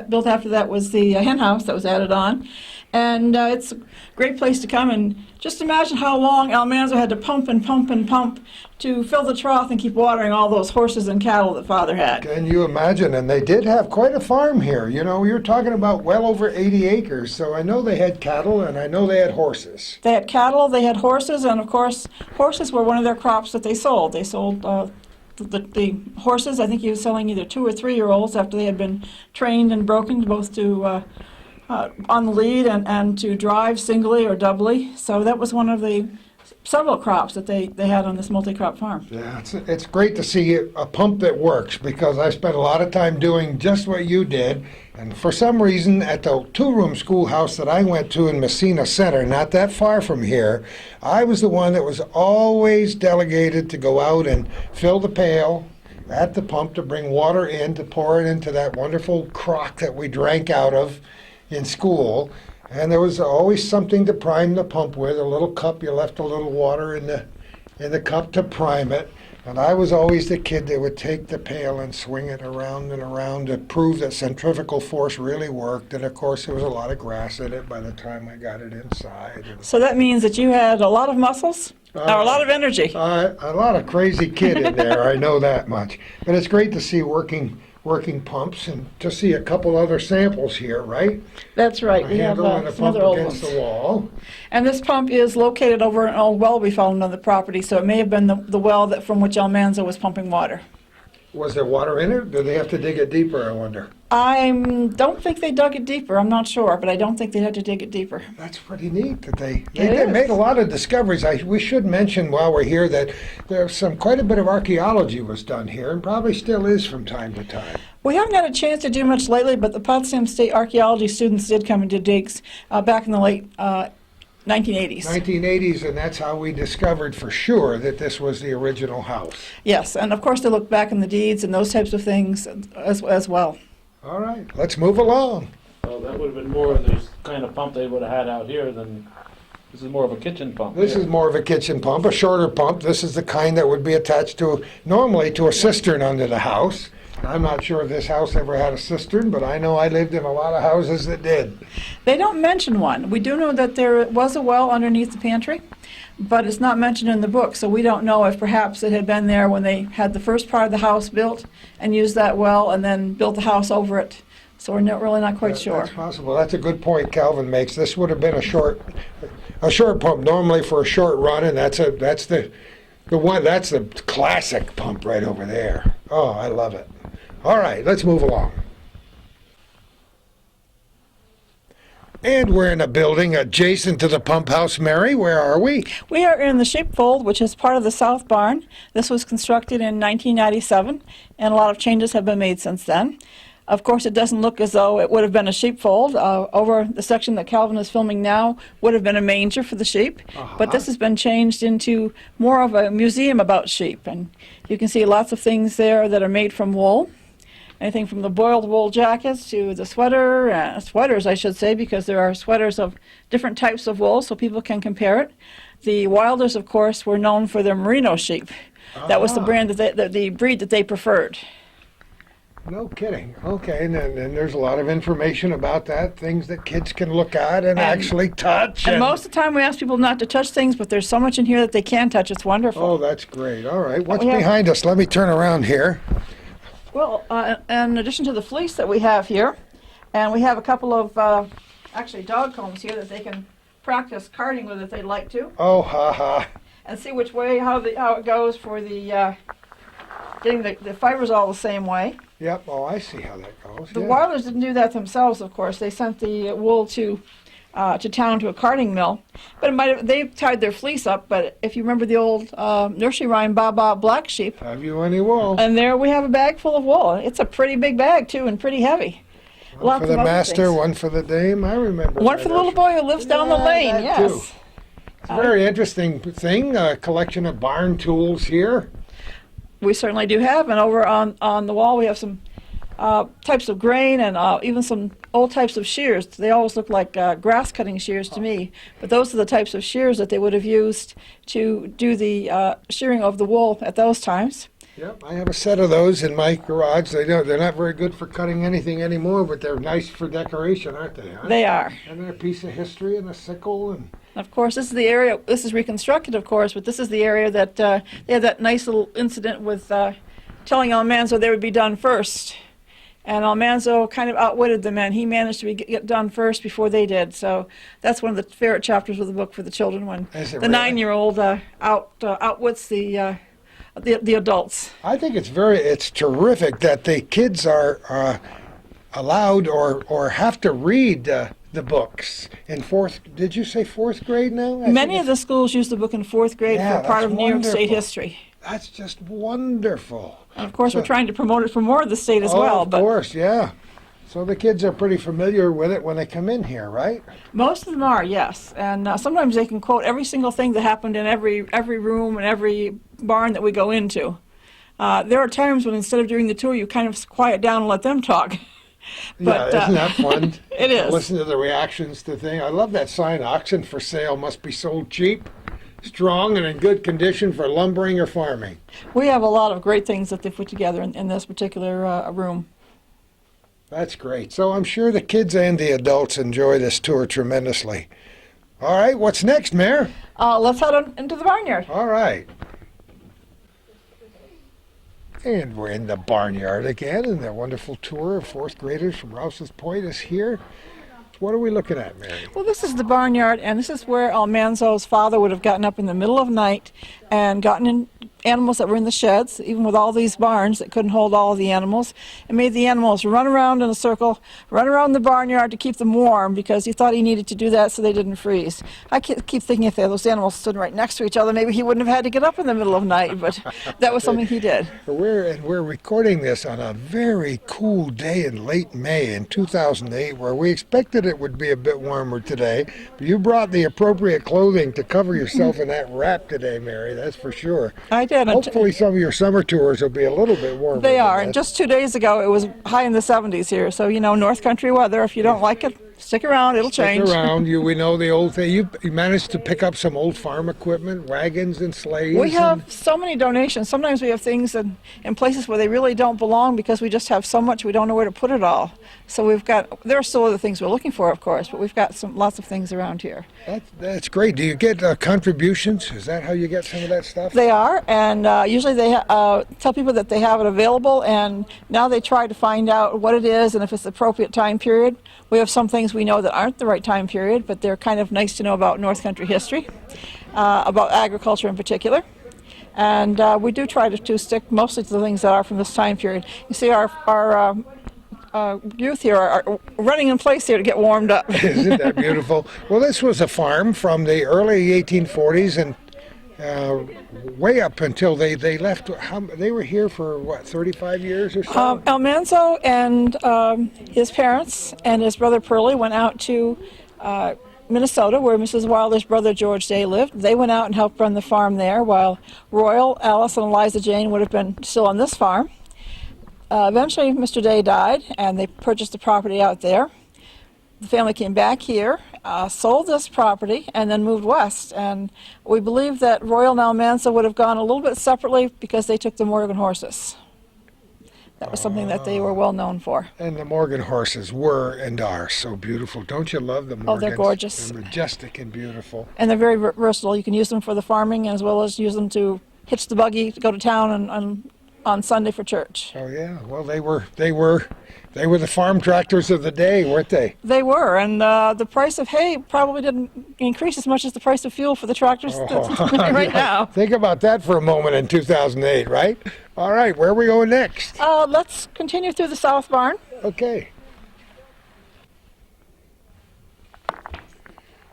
built after that was the Hen House that was added on. And it's a great place to come, and just imagine how long Almanzo had to pump and pump and pump to fill the trough and keep watering all those horses and cattle that Father had. Can you imagine? And they did have quite a farm here. You know, you're talking about well over 80 acres, so I know they had cattle and I know they had horses. They had cattle, they had horses, and of course, horses were one of their crops that they sold. They sold the horses. I think he was selling either 2 or 3 year olds after they had been trained and broken both to on the lead and to drive singly or doubly. So that was one of the several crops that they had on this multi-crop farm. Yeah, it's great to see a pump that works, because I spent a lot of time doing just what you did. And for some reason, at the two-room schoolhouse that I went to in Messina Center, not that far from here, I was the one that was always delegated to go out and fill the pail at the pump to bring water in, to pour it into that wonderful crock that we drank out of in school. And there was always something to prime the pump with, a little cup. You left a little water in the cup to prime it. And I was always the kid that would take the pail and swing it around and around to prove that centrifugal force really worked. And of course, there was a lot of grass in it by the time I got it inside. And, So that means that you had a lot of muscles or a lot of energy. a lot of crazy kid in there, I know that much. But it's great to see working pumps and to see a couple other samples here, right? That's right. A We have handle and a some pump other old against ones. the wall. And this pump is located over an old well we found on the property, so it may have been the well that from which Almanzo was pumping water. Was there water in it? Did they have to dig it deeper, I wonder? I don't think they dug it deeper. I'm not sure, but I don't think they had to dig it deeper. That's pretty neat that they It is. made a lot of discoveries. We should mention while we're here that there's quite a bit of archaeology was done here and probably still is from time to time. We haven't had a chance to do much lately, but the Potsdam State archaeology students did come and do digs back in the late 1980s. 1980s, and that's how we discovered for sure that this was the original house. Yes, and of course they look back in the deeds and those types of things as well. All right, let's move along. So that would have been more of this kind of pump they would have had out here than, this is more of a kitchen pump. This is more of a kitchen pump, a shorter pump. This is the kind that would be attached to, normally to a cistern under the house. I'm not sure if this house ever had a cistern, but I know I lived in a lot of houses that did. They don't mention one. We do know that there was a well underneath the pantry, but it's not mentioned in the book, so we don't know if perhaps it had been there when they had the first part of the house built and used that well and then built the house over it. So we're really not quite sure. That's possible. That's a good point Calvin makes. This would have been a short pump, normally for a short run, and that's the classic pump right over there. Oh, I love it. All right, let's move along. And we're in a building adjacent to the pump house. Mary, where are we? We are in the sheepfold, which is part of the south barn. This was constructed in 1997, and a lot of changes have been made since then. Of course, it doesn't look as though it would have been a sheepfold. Over the section that Calvin is filming now would have been a manger for the sheep, but this has been changed into more of a museum about sheep. And you can see lots of things there that are made from wool. Anything from the boiled wool jackets to the sweaters, I should say, because there are sweaters of different types of wool, so people can compare it. The Wilders, of course, were known for their merino sheep. That was the brand the breed that they preferred. No kidding. Okay, and then there's a lot of information about that, things that kids can look at and actually touch. And most of the time we ask people not to touch things, but there's so much in here that they can touch. It's wonderful. Oh, that's great. All right, what's we have- behind us? Let me turn around here. Well, in addition to the fleece that we have here, and we have a couple of actually dog combs here that they can practice carding with if they'd like to, Oh, ha ha. and see which way how it goes for the getting the fibers all the same way. Yep. Oh, I see how that goes. The yeah. Wilders didn't do that themselves, of course. They sent the wool to town to a carding mill, but they tied their fleece up. But if you remember the old nursery rhyme, "Ba Ba Black Sheep," Have you any wool? and there we have a bag full of wool. It's a pretty big bag too, and pretty heavy. One Lots for the of other master, things. one for the dame. I remember. One that. for the little boy who lives down the Yeah, lane. that Yes. too. It's a very interesting thing. A collection of barn tools here. We certainly do have, and over on the wall we have some types of grain and even some old types of shears. They always look like grass cutting shears to me, but those are the types of shears that they would have used to do the shearing of the wool at those times. Yep, I have a set of those in my garage. They're not very good for cutting anything anymore, but they're nice for decoration, aren't they? Huh? They are. And they're a piece of history and a sickle and. Of course, this is the area, this is reconstructed, of course, but this is the area that they had that nice little incident with telling Almanzo they would be done first. And Almanzo kind of outwitted the men. He managed to get done first before they did. So that's one of the favorite chapters of the book for the children, when Is it the really? 9-year-old outwits the adults. I think it's terrific that the kids are allowed or have to read the books in did you say fourth grade now? Many of the schools use the book in 4th grade Yeah, for part that's of New York State wonderful. history. That's just wonderful. And of course, So- we're trying to promote it for more of the state as well. Of But course, yeah. So the kids are pretty familiar with it when they come in here, right? most of them are, yes. And sometimes they can quote every single thing that happened in every room and every barn that we go into. There are times when instead of doing the tour, you kind of quiet down and let them talk. But, yeah, isn't that fun? It is. Listen to the reactions to things. I love that sign, oxen for sale must be sold cheap. strong and in good condition for lumbering or farming. We have a lot of great things that they put together in this particular room. That's great. So I'm sure the kids and the adults enjoy this tour tremendously. All right, what's next, Mayor? Let's head on into the barnyard. All right. And we're in the barnyard again, and the wonderful tour of fourth graders from Rouse's Point is here. What are we looking at, Mary? Well, this is the barnyard, and this is where Almanzo's father would have gotten up in the middle of the night and gotten in animals that were in the sheds, even with all these barns that couldn't hold all of the animals, and made the animals run around in a circle, run around the barnyard to keep them warm because he thought he needed to do that so they didn't freeze. I keep thinking if those animals stood right next to each other, maybe he wouldn't have had to get up in the middle of the night, but that was something he did. We're recording this on a very cool day in late May in 2008, where we expected it would be a bit warmer today, but you brought the appropriate clothing to cover yourself in that wrap today, Mary, that's for sure. I did. Hopefully some of your summer tours will be a little bit warmer. They than are, that. and just 2 days ago it was high in the 70s here, so you know, North Country weather, if you don't like it, stick around, it'll change. Stick around. We know the old thing. You managed to pick up some old farm equipment, wagons and sleighs. We have so many donations. Sometimes we have things in places where they really don't belong because we just have so much we don't know where to put it all. So there are still other things we're looking for, of course, but we've got lots of things around here. That's great. Do you get contributions? Is that how you get some of that stuff? They are, and usually they tell people that they have it available, and now they try to find out what it is and if it's the appropriate time period. We have some things we know that aren't the right time period, but they're kind of nice to know about North Country history, about agriculture in particular. And we do try to stick mostly to the things that are from this time period. You see our youth here are running in place here to get warmed up. Isn't that beautiful? Well, this was a farm from the early 1840s and way up until they left. They were here for, what, 35 years or so? Almanzo and his parents and his brother Pearlie went out to Minnesota, where Mrs. Wilder's brother George Day lived. They went out and helped run the farm there, while Royal, Alice, and Eliza Jane would have been still on this farm. Eventually, Mr. Day died, and they purchased the property out there. The family came back here, sold this property, and then moved west. And we believe that Royal and Almanzo would have gone a little bit separately because they took the Morgan horses. That was something that they were well known for. And the Morgan horses were and are so beautiful. Don't you love the Morgans? Oh, they're gorgeous. They're majestic and beautiful. And they're very versatile. You can use them for the farming as well as use them to hitch the buggy to go to town on Sunday for church. Oh yeah, well they were the farm tractors of the day, weren't they? They were, and the price of hay probably didn't increase as much as the price of fuel for the tractors right now. Think about that for a moment in 2008, right? All right, where are we going next? Let's continue through the south barn. Okay.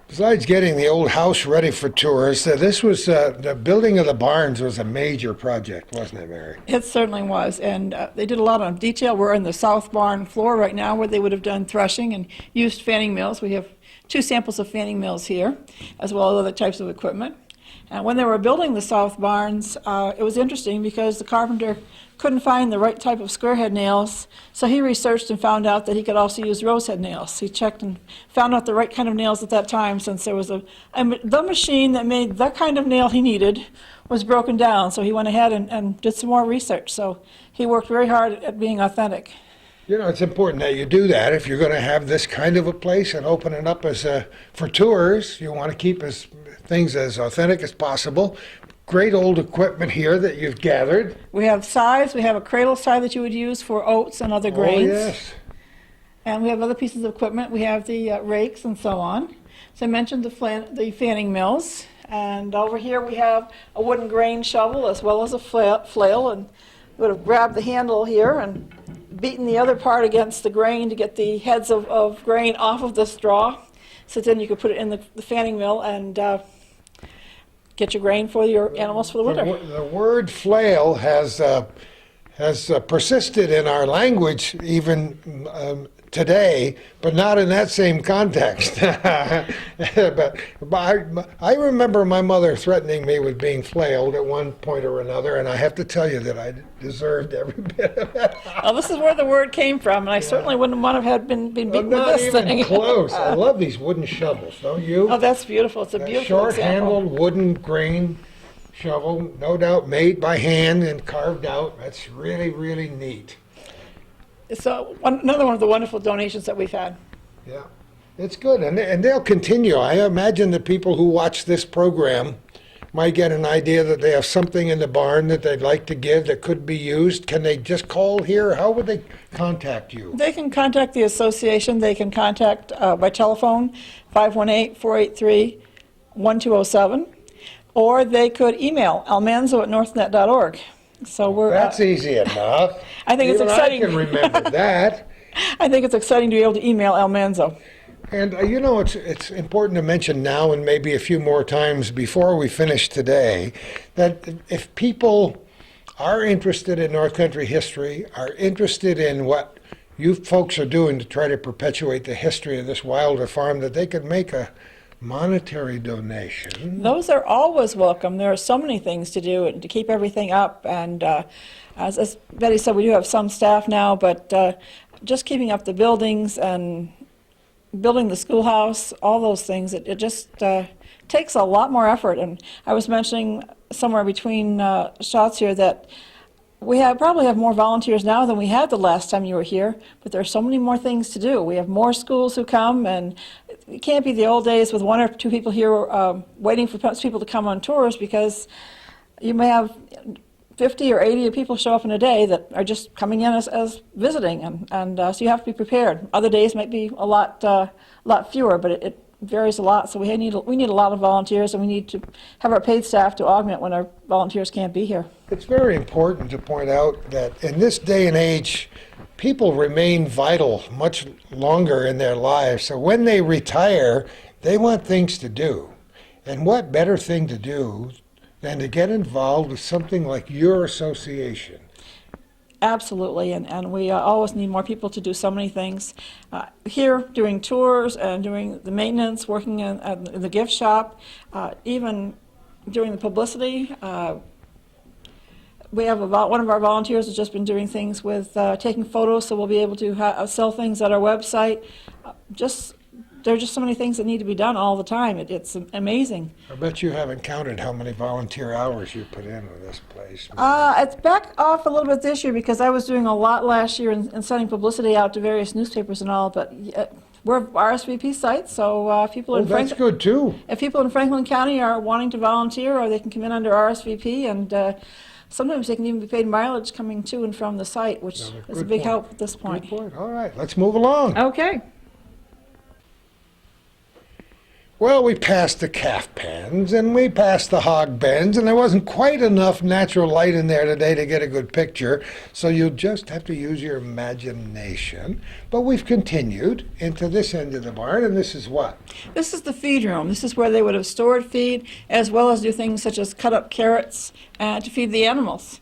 Besides getting the old house ready for tours, this was the building of the barns was a major project, wasn't it, Mary? It certainly was, and they did a lot of detail. We're in the south barn floor right now where they would have done threshing and used fanning mills. We have 2 samples of fanning mills here, as well as other types of equipment. And when they were building the south barns, it was interesting because the carpenter couldn't find the right type of square head nails, so he researched and found out that he could also use rose head nails. He checked and found out the right kind of nails at that time, since there was the machine that made that kind of nail he needed was broken down, so he went ahead and did some more research. So he worked very hard at being authentic. You know, it's important that you do that if you're going to have this kind of a place and open it up as for tours. You want to keep things as authentic as possible. Great old equipment here that you've gathered. We have scythes. We have a cradle scythe that you would use for oats and other grains. Oh, yes. And we have other pieces of equipment. We have the rakes and so on. So I mentioned the fanning mills. And over here we have a wooden grain shovel as well as a flail. And we would have grabbed the handle here and beaten the other part against the grain to get the heads of grain off of the straw. So then you could put it in the fanning mill and get your grain for your animals for the winter. The word flail has persisted in our language even today, but not in that same context. but I remember my mother threatening me with being flailed at one point or another, and I have to tell you that I deserved every bit of it. Well, this is where the word came from, and I certainly wouldn't want to have been beaten with Not this even thing. close. I love these wooden shovels, don't you? Oh, that's beautiful. It's a That beautiful example. short-handled wooden grain shovel, no doubt made by hand and carved out. That's really, really neat. So another one of the wonderful donations that we've had. Yeah, it's good, and they'll continue. I imagine the people who watch this program might get an idea that they have something in the barn that they'd like to give that could be used. Can they just call here? How would they contact you? They can contact the association. They can contact by telephone, 518-483-1207, or they could email almanzo@northnet.org. So we're. That's easy enough. I think it's Even exciting. I can remember that. I think it's exciting to be able to email Almanzo. And you know, it's important to mention now and maybe a few more times before we finish today that if people are interested in North Country history, are interested in what you folks are doing to try to perpetuate the history of this Wilder farm, that they could make a monetary donation. Those are always welcome. There are so many things to do and to keep everything up. And as Betty said, we do have some staff now, but just keeping up the buildings and building the schoolhouse, all those things, it just takes a lot more effort. And I was mentioning somewhere between shots here that we probably have more volunteers now than we had the last time you were here, but there are so many more things to do. We have more schools who come, and it can't be the old days with one or two people here waiting for people to come on tours, because you may have 50 or 80 people show up in a day that are just coming in as visiting, and so you have to be prepared. Other days might be a lot fewer, but it varies a lot. So we need a lot of volunteers, and we need to have our paid staff to augment when our volunteers can't be here. It's very important to point out that in this day and age, people remain vital much longer in their lives. So when they retire, they want things to do. And what better thing to do than to get involved with something like your association? Absolutely, and we always need more people to do so many things. Here, doing tours and doing the maintenance, working in the gift shop, even doing the publicity. We have one of our volunteers has just been doing things with taking photos, so we'll be able to sell things at our website. There are just so many things that need to be done all the time. It's amazing. I bet you haven't counted how many volunteer hours you put in with this place. It's back off a little bit this year because I was doing a lot last year and sending publicity out to various newspapers and all, but we're RSVP sites, so people in That's good too. If people in Franklin County are wanting to volunteer, or they can come in under RSVP, and sometimes they can even be paid mileage coming to and from the site, which is a big help at this point. Good point. All right, let's move along. Okay. Well, we passed the calf pens and we passed the hog bends, and there wasn't quite enough natural light in there today to get a good picture, so you'll just have to use your imagination. But we've continued into this end of the barn, and this is what? This is the feed room. This is where they would have stored feed, as well as do things such as cut up carrots to feed the animals.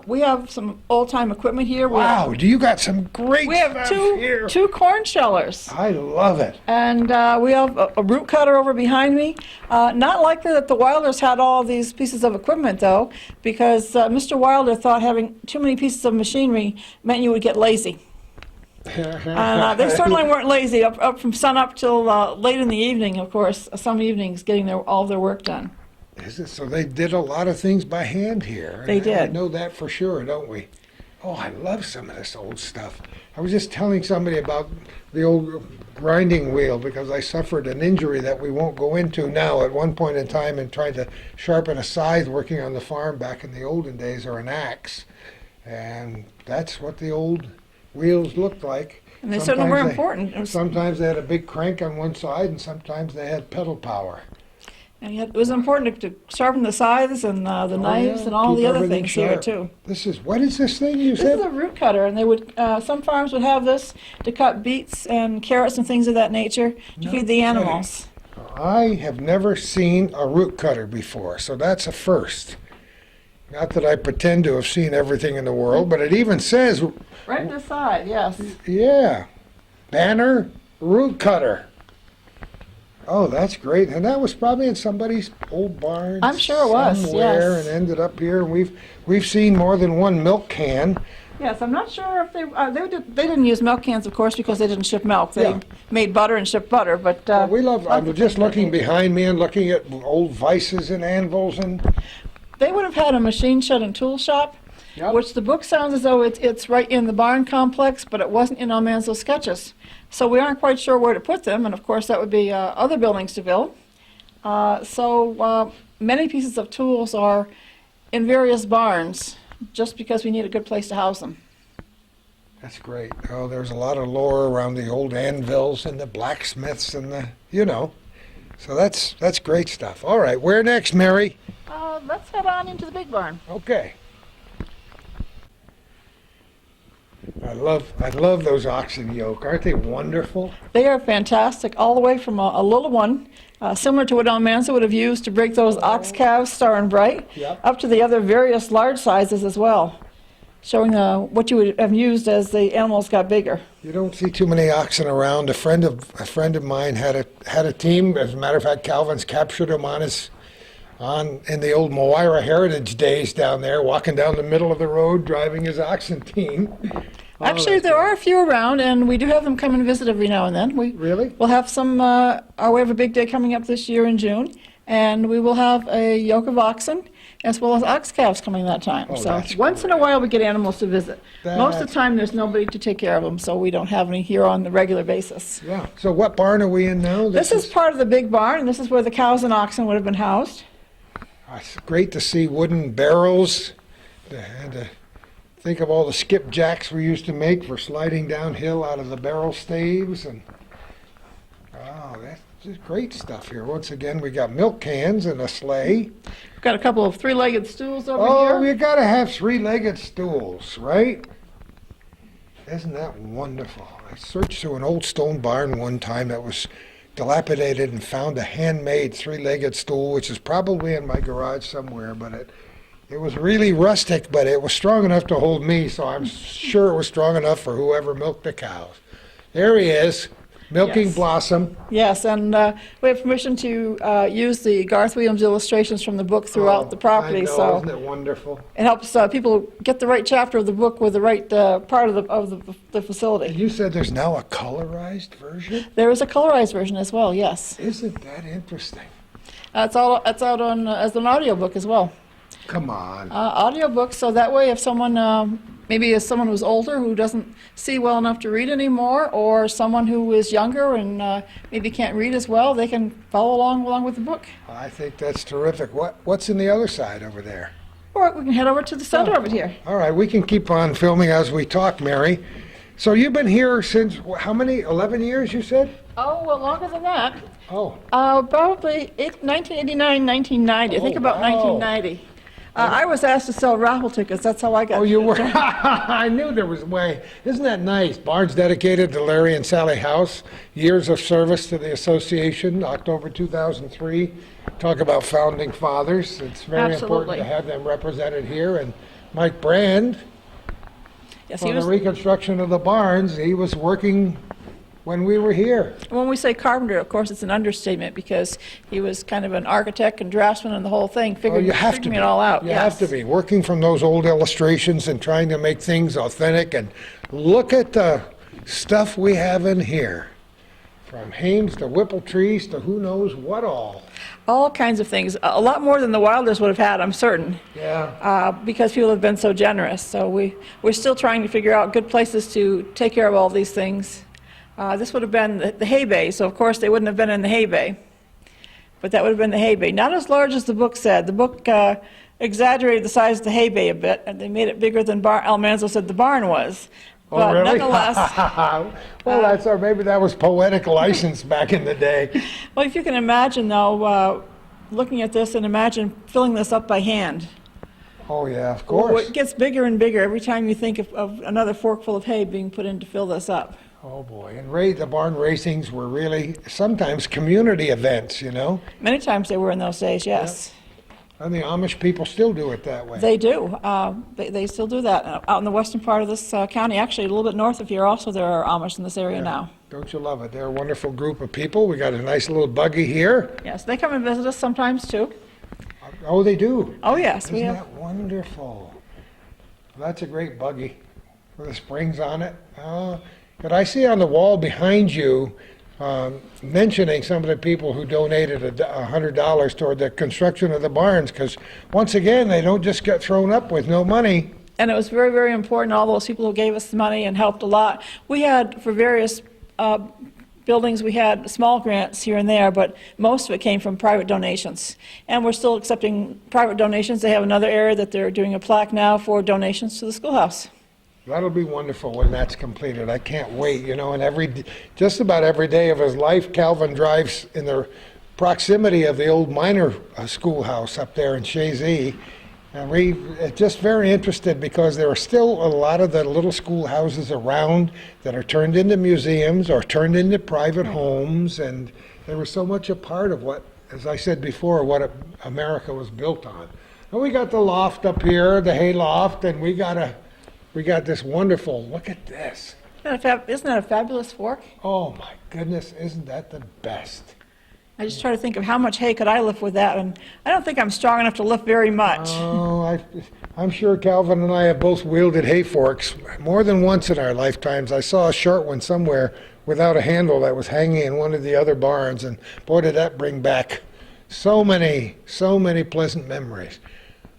We have some old-time equipment here. Wow, you got some great We have stuff here. two corn shellers. I love it. And we have a root cutter over behind me. Not likely that the Wilders had all these pieces of equipment, though, because Mr. Wilder thought having too many pieces of machinery meant you would get lazy. And they certainly weren't lazy, up from sun up till late in the evening, of course, some evenings getting all their work done. Is it? So they did a lot of things by hand here. They did. We know that for sure, don't we? Oh, I love some of this old stuff. I was just telling somebody about the old grinding wheel because I suffered an injury that we won't go into now. At one point in time, and tried to sharpen a scythe working on the farm back in the olden days, or an axe, and that's what the old wheels looked like. And they certainly were important. Sometimes they had a big crank on one side, and sometimes they had pedal power. And yet it was important to sharpen the scythes and the knives and all Keep the other everything things here, sharp. too. What is this thing you This said? is a root cutter, and they would some farms would have this to cut beets and carrots and things of that nature to feed the animals. I have never seen a root cutter before, so that's a first. Not that I pretend to have seen everything in the world, but it even says, Right to the side, yes. yeah. Banner root cutter. Oh, that's great. And that was probably in somebody's old barn. I'm sure it was, somewhere, yes. and ended up here. And we've seen more than one milk can. Yes, I'm not sure if they didn't use milk cans, of course, because they didn't ship milk. They Yeah. made butter and shipped butter, but I'm just looking behind me and looking at old vices and anvils and. they would have had a machine shed and tool shop, Yep. which the book sounds as though it's right in the barn complex, but it wasn't in Almanzo's sketches. So we aren't quite sure where to put them, and of course that would be other buildings to build. So many pieces of tools are in various barns, just because we need a good place to house them. That's great. Oh, there's a lot of lore around the old anvils and the blacksmiths and so that's great stuff. All right, where next, Mary? Let's head on into the big barn. Okay. I love those oxen yoke. Aren't they wonderful? They are fantastic, all the way from a little one, similar to what Almanzo would have used to break those ox calves, Star and Bright, Yep. up to the other various large sizes as well, showing what you would have used as the animals got bigger. You don't see too many oxen around. A friend of mine had a team. As a matter of fact, Calvin's captured him in the old Moira Heritage days down there, walking down the middle of the road, driving his oxen team. Actually, there are a few around, and we do have them come and visit every now and then. Really? We'll have some, we have a big day coming up this year in June, and we will have a yoke of oxen, as well as ox calves coming that time. Oh, So that's once in a while, we get animals to visit. Most of the time, there's nobody to take care of them, so we don't have any here on the regular basis. Yeah. So what barn are we in now? This is part of the big barn, and this is where the cows and oxen would have been housed. It's great to see wooden barrels, and to think of all the skipjacks we used to make for sliding downhill out of the barrel staves, and that's just great stuff here. Once again, we got milk cans and a sleigh. We've got a couple of three-legged stools over Oh, here. you gotta have three-legged stools, right? Isn't that wonderful? I searched through an old stone barn one time that was dilapidated and found a handmade three-legged stool, which is probably in my garage somewhere, but it was really rustic, but it was strong enough to hold me, so I'm sure it was strong enough for whoever milked the cows. There he is, milking Yes. Blossom. Yes, and we have permission to use the Garth Williams illustrations from the book throughout the property, I know, so isn't it wonderful? it helps people get the right chapter of the book with the right part of the facility. You said there's now a colorized version? There is a colorized version as well, yes. Isn't that interesting? It's out on as an audiobook as well. Come on. Audiobook, so that way if someone, maybe is someone who's older who doesn't see well enough to read anymore, or someone who is younger and maybe can't read as well, they can follow along with the book. I think that's terrific. What's in the other side over there? Or we can head over to the center of it here. All right, we can keep on filming as we talk, Mary. So you've been here since, how many, 11 years you said? Oh, well, longer than that. Oh, Probably 1989, 1990. I think Oh, about wow. 1990. I was asked to sell raffle tickets. That's how I got. oh, you were. I knew there was a way. Isn't that nice? Barn's dedicated to Larry and Sally House. Years of service to the association, October 2003. Talk about founding fathers. It's very Absolutely. important to have them represented here. And Mike Brand, Yes, for he the was. reconstruction of the barns, he was working when we were here. When we say carpenter, of course, it's an understatement because he was kind of an architect and draftsman and the whole thing, Oh, figuring you have to figuring be. it all out. You yes. have to be working from those old illustrations and trying to make things authentic. And look at the stuff we have in here, from hames to whipple trees to who knows what all. All kinds of things. A lot more than the Wilders would have had, I'm certain, Yeah. because people have been so generous. So we're still trying to figure out good places to take care of all these things. This would have been the hay bay, so of course they wouldn't have been in the hay bay. But that would have been the hay bay. Not as large as the book said. The book exaggerated the size of the hay bay a bit, and they made it bigger than Almanzo said the barn was. Oh, But really? nonetheless, Well, or maybe that was poetic license back in the day. well, if you can imagine, though, looking at this and imagine filling this up by hand. Oh, yeah, of Well, course. it gets bigger and bigger every time you think of another forkful of hay being put in to fill this up. Oh, boy. And the barn racings were really sometimes community events, Many times they were in those days, yes. And the Amish people still do it that way. They do. They still do that. Out in the western part of this county, actually a little bit north of here also, there are Amish in this area now. Don't you love it? They're a wonderful group of people. We got a nice little buggy here. Yes, they come and visit us sometimes too. Oh, they do. Oh, yes, we Isn't have. that wonderful? That's a great buggy with the springs on it. But I see on the wall behind you mentioning some of the people who donated $100 toward the construction of the barns, because once again, they don't just get thrown up with no money. And it was very, very important, all those people who gave us the money and helped a lot. We had, for various buildings, we had small grants here and there, but most of it came from private donations. And we're still accepting private donations. They have another area that they're doing a plaque now for donations to the schoolhouse. That'll be wonderful when that's completed. I can't wait, you know, and just about every day of his life, Calvin drives in the proximity of the old minor schoolhouse up there in Chazy. And we're just very interested because there are still a lot of the little schoolhouses around that are turned into museums or turned into private homes, and they were so much a part of what, as I said before, what America was built on. And we got the loft up here, the hay loft, and we got this wonderful, look at this. Isn't that a fabulous fork? Oh my goodness, isn't that the best? I just try to think of how much hay could I lift with that, and I don't think I'm strong enough to lift very much. Oh, I'm sure Calvin and I have both wielded hay forks more than once in our lifetimes. I saw a short one somewhere without a handle that was hanging in one of the other barns, and boy, did that bring back so many pleasant memories.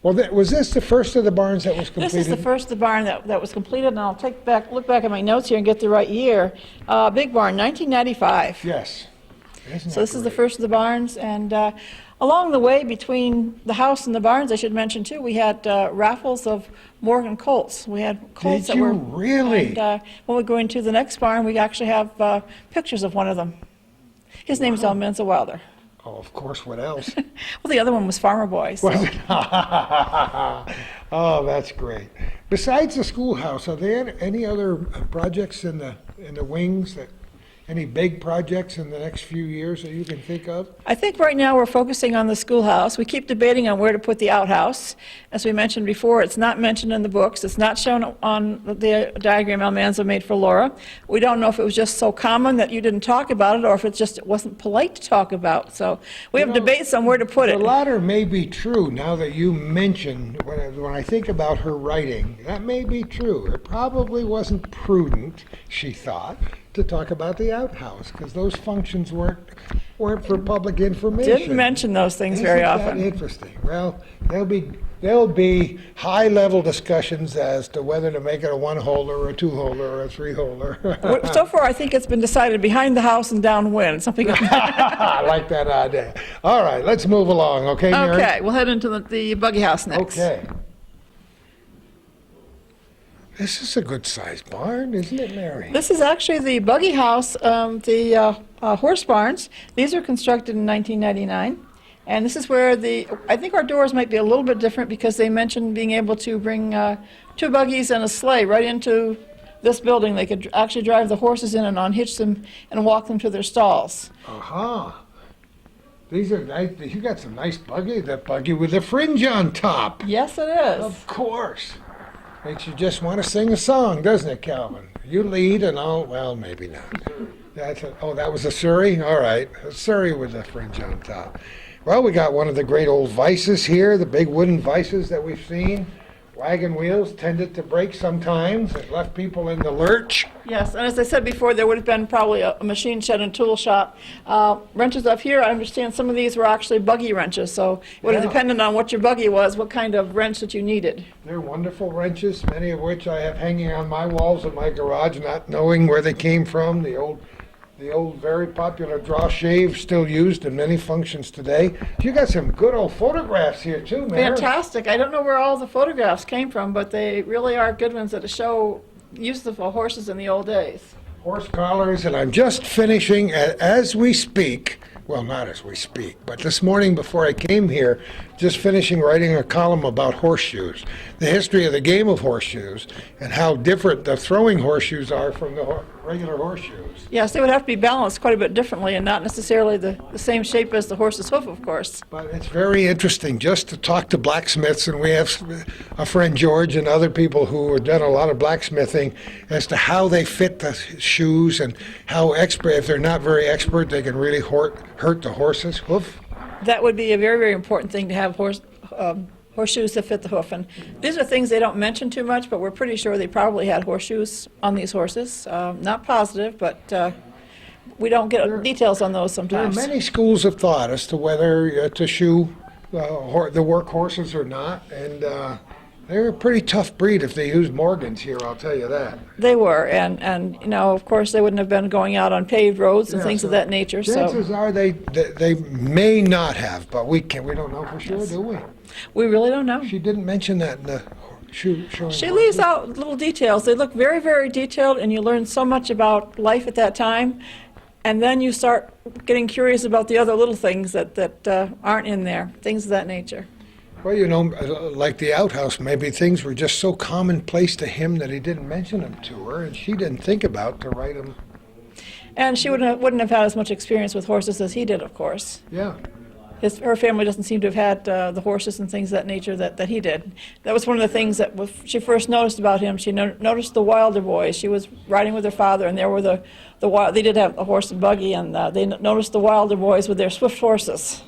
Well, was this the first of the barns that was completed? This is the first of the barn that was completed, and I'll look back at my notes here and get the right year. Big barn, 1995. Yes. Isn't So that this is the great? first of the barns, and along the way between the house and the barns, I should mention too, we had raffles of Morgan colts. We had colts Did that you were really? And when we go into the next barn, we actually have pictures of one of them. His name's Almanzo Wilder. Oh, of course, what else? Well, the other one was Farmer Boy. So. Oh, that's great. Besides the schoolhouse, are there any other projects in the wings any big projects in the next few years that you can think of? I think right now we're focusing on the schoolhouse. We keep debating on where to put the outhouse. As we mentioned before, it's not mentioned in the books. It's not shown on the diagram Almanzo made for Laura. We don't know if it was just so common that you didn't talk about it, or if it wasn't polite to talk about. So we have debates on where to put The it. latter may be true now that you mention, when I think about her writing, that may be true. It probably wasn't prudent, she thought, to talk about the outhouse, because those functions weren't for public information. Didn't mention those things very Isn't often. that interesting? Well, there'll be high-level discussions as to whether to make it a one-holder or a two-holder or a three-holder. So far, I think it's been decided behind the house and downwind. Something. I like that idea. All right, let's move along, okay, Mary? Okay, we'll head into the buggy house next. Okay. This is a good-sized barn, isn't it, Mary? This is actually the buggy house, the horse barns. These are constructed in 1999. And this is where I think our doors might be a little bit different because they mentioned being able to bring 2 buggies and a sleigh right into this building. They could actually drive the horses in and unhitch them and walk them to their stalls. Aha. These are nice. You got some nice buggy. That buggy with the fringe on top. Yes, it is. Of course. Makes you just want to sing a song, doesn't it, Calvin? You lead and all, well, maybe not. That was a Surrey? All right, a Surrey with the fringe on top. Well, we got one of the great old vices here, the big wooden vices that we've seen. Wagon wheels tended to break sometimes. It left people in the lurch. Yes, and as I said before, there would have been probably a machine shed and tool shop. Wrenches up here, I understand some of these were actually buggy wrenches, so it would have Yeah. depended on what your buggy was, what kind of wrench that you needed. They're wonderful wrenches, many of which I have hanging on my walls in my garage, not knowing where they came from. The old very popular draw shave, still used in many functions today. You got some good old photographs here too, man. Fantastic. I don't know where all the photographs came from, but they really are good ones that show use of horses in the old days. Horse collars, and I'm just finishing as we speak. Well, not as we speak, but this morning before I came here, just finishing writing a column about horseshoes, the history of the game of horseshoes, and how different the throwing horseshoes are from the regular horseshoes. Yes, they would have to be balanced quite a bit differently and not necessarily the same shape as the horse's hoof, of course. But it's very interesting just to talk to blacksmiths, and we have a friend George and other people who have done a lot of blacksmithing as to how they fit the shoes and how expert, if they're not very expert, they can really hurt the horse's hoof. That would be a very, very important thing to have horseshoes that fit the hoof. And these are things they don't mention too much, but we're pretty sure they probably had horseshoes on these horses. Not positive, but we don't get details on those There are sometimes. many schools of thought as to whether to shoe the work horses or not, and they're a pretty tough breed if they use Morgans here, I'll tell you that. They were, and you know, of course, they wouldn't have been going out on paved roads and Yeah, things so of that nature. So Chances are they may not have, but we don't know for sure, do we? we really don't know. She didn't mention that in the showing. She leaves out little details. They look very, very detailed, and you learn so much about life at that time. And then you start getting curious about the other little things that aren't in there, things of that nature. Well, you know, like the outhouse, maybe things were just so commonplace to him that he didn't mention them to her, and she didn't think about to write them. And she wouldn't have had as much experience with horses as he did, of course. Yeah. Her family doesn't seem to have had the horses and things of that nature that he did. That was one of the things that she first noticed about him. She noticed the Wilder boys. She was riding with her father, and there were they did have a horse and buggy, and they noticed the Wilder boys with their swift horses.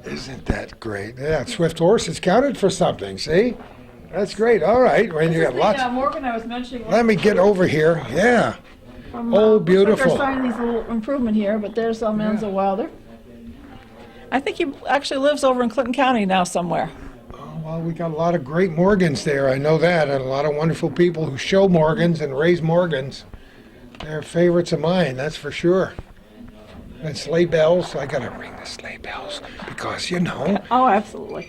Isn't that great? Yeah, swift horses counted for something, see? That's great. All right. Well, you got lots. Morgan, I was mentioning. Let me get over here. Yeah. From, Oh, looks beautiful. like they're signing these little improvement here, but there's Almanzo Wilder. I think he actually lives over in Clinton County now somewhere. Oh, well, we got a lot of great Morgans there. I know that. And a lot of wonderful people who show Morgans and raise Morgans. They're favorites of mine, that's for sure. And sleigh bells. I got to ring the sleigh bells because, you know, Oh, absolutely.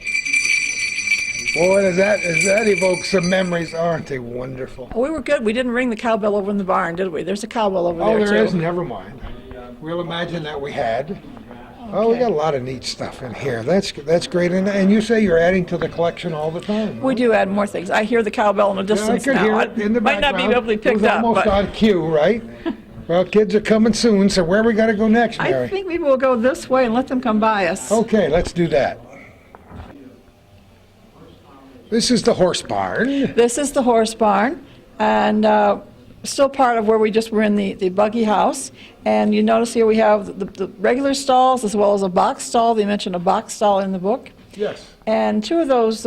boy, does that evoke some memories. Aren't they wonderful? We were good. We didn't ring the cowbell over in the barn, did we? There's a cowbell over Oh, there, there too. is? Never mind. We'll imagine that we had. Oh, we got a lot of neat stuff in here. That's great. And you say you're adding to the collection all the time. We do add more things. I hear the cowbell in the Yeah, I distance could now. hear it in the Might not background. be able to be It picked was up, almost but on cue, right? Well, kids are coming soon, so where we got to go next, I Mary? think maybe we'll go this way and let them come by us. Okay, let's do that. This is the horse barn. This is the horse barn, and still part of where we just were in the Buggy house. And you notice here we have the regular stalls as well as a box stall. They mention a box stall in the book. Yes. And two of those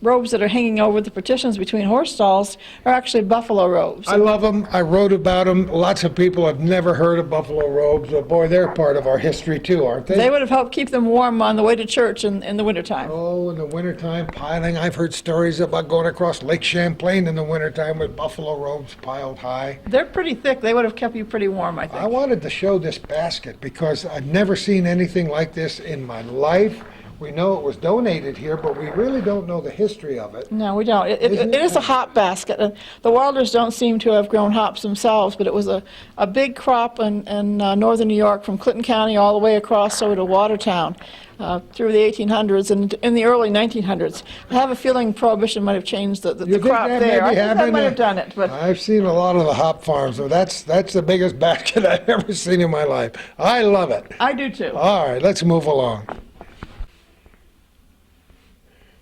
robes that are hanging over the partitions between horse stalls are actually buffalo robes. I love them. I wrote about them. Lots of people have never heard of buffalo robes, but boy, they're part of our history too, aren't they? They would have helped keep them warm on the way to church in the wintertime. Oh, in the wintertime, piling. I've heard stories about going across Lake Champlain in the wintertime with buffalo robes piled high. They're pretty thick. They would have kept you pretty warm, I think. I wanted to show this basket because I've never seen anything like this in my life. We know it was donated here, but we really don't know the history of it. No, we don't. Isn't It is a hop basket. And the Wilders don't seem to have grown hops themselves, but it was a big crop in northern New York from Clinton County all the way across over to Watertown through the 1800s and in the early 1900s. I have a feeling Prohibition might have changed the You think crop that there. maybe I think that happened? might have done it, but I've seen a lot of the hop farms, so that's the biggest basket I've ever seen in my life. I love it. I do too. All right, let's move along.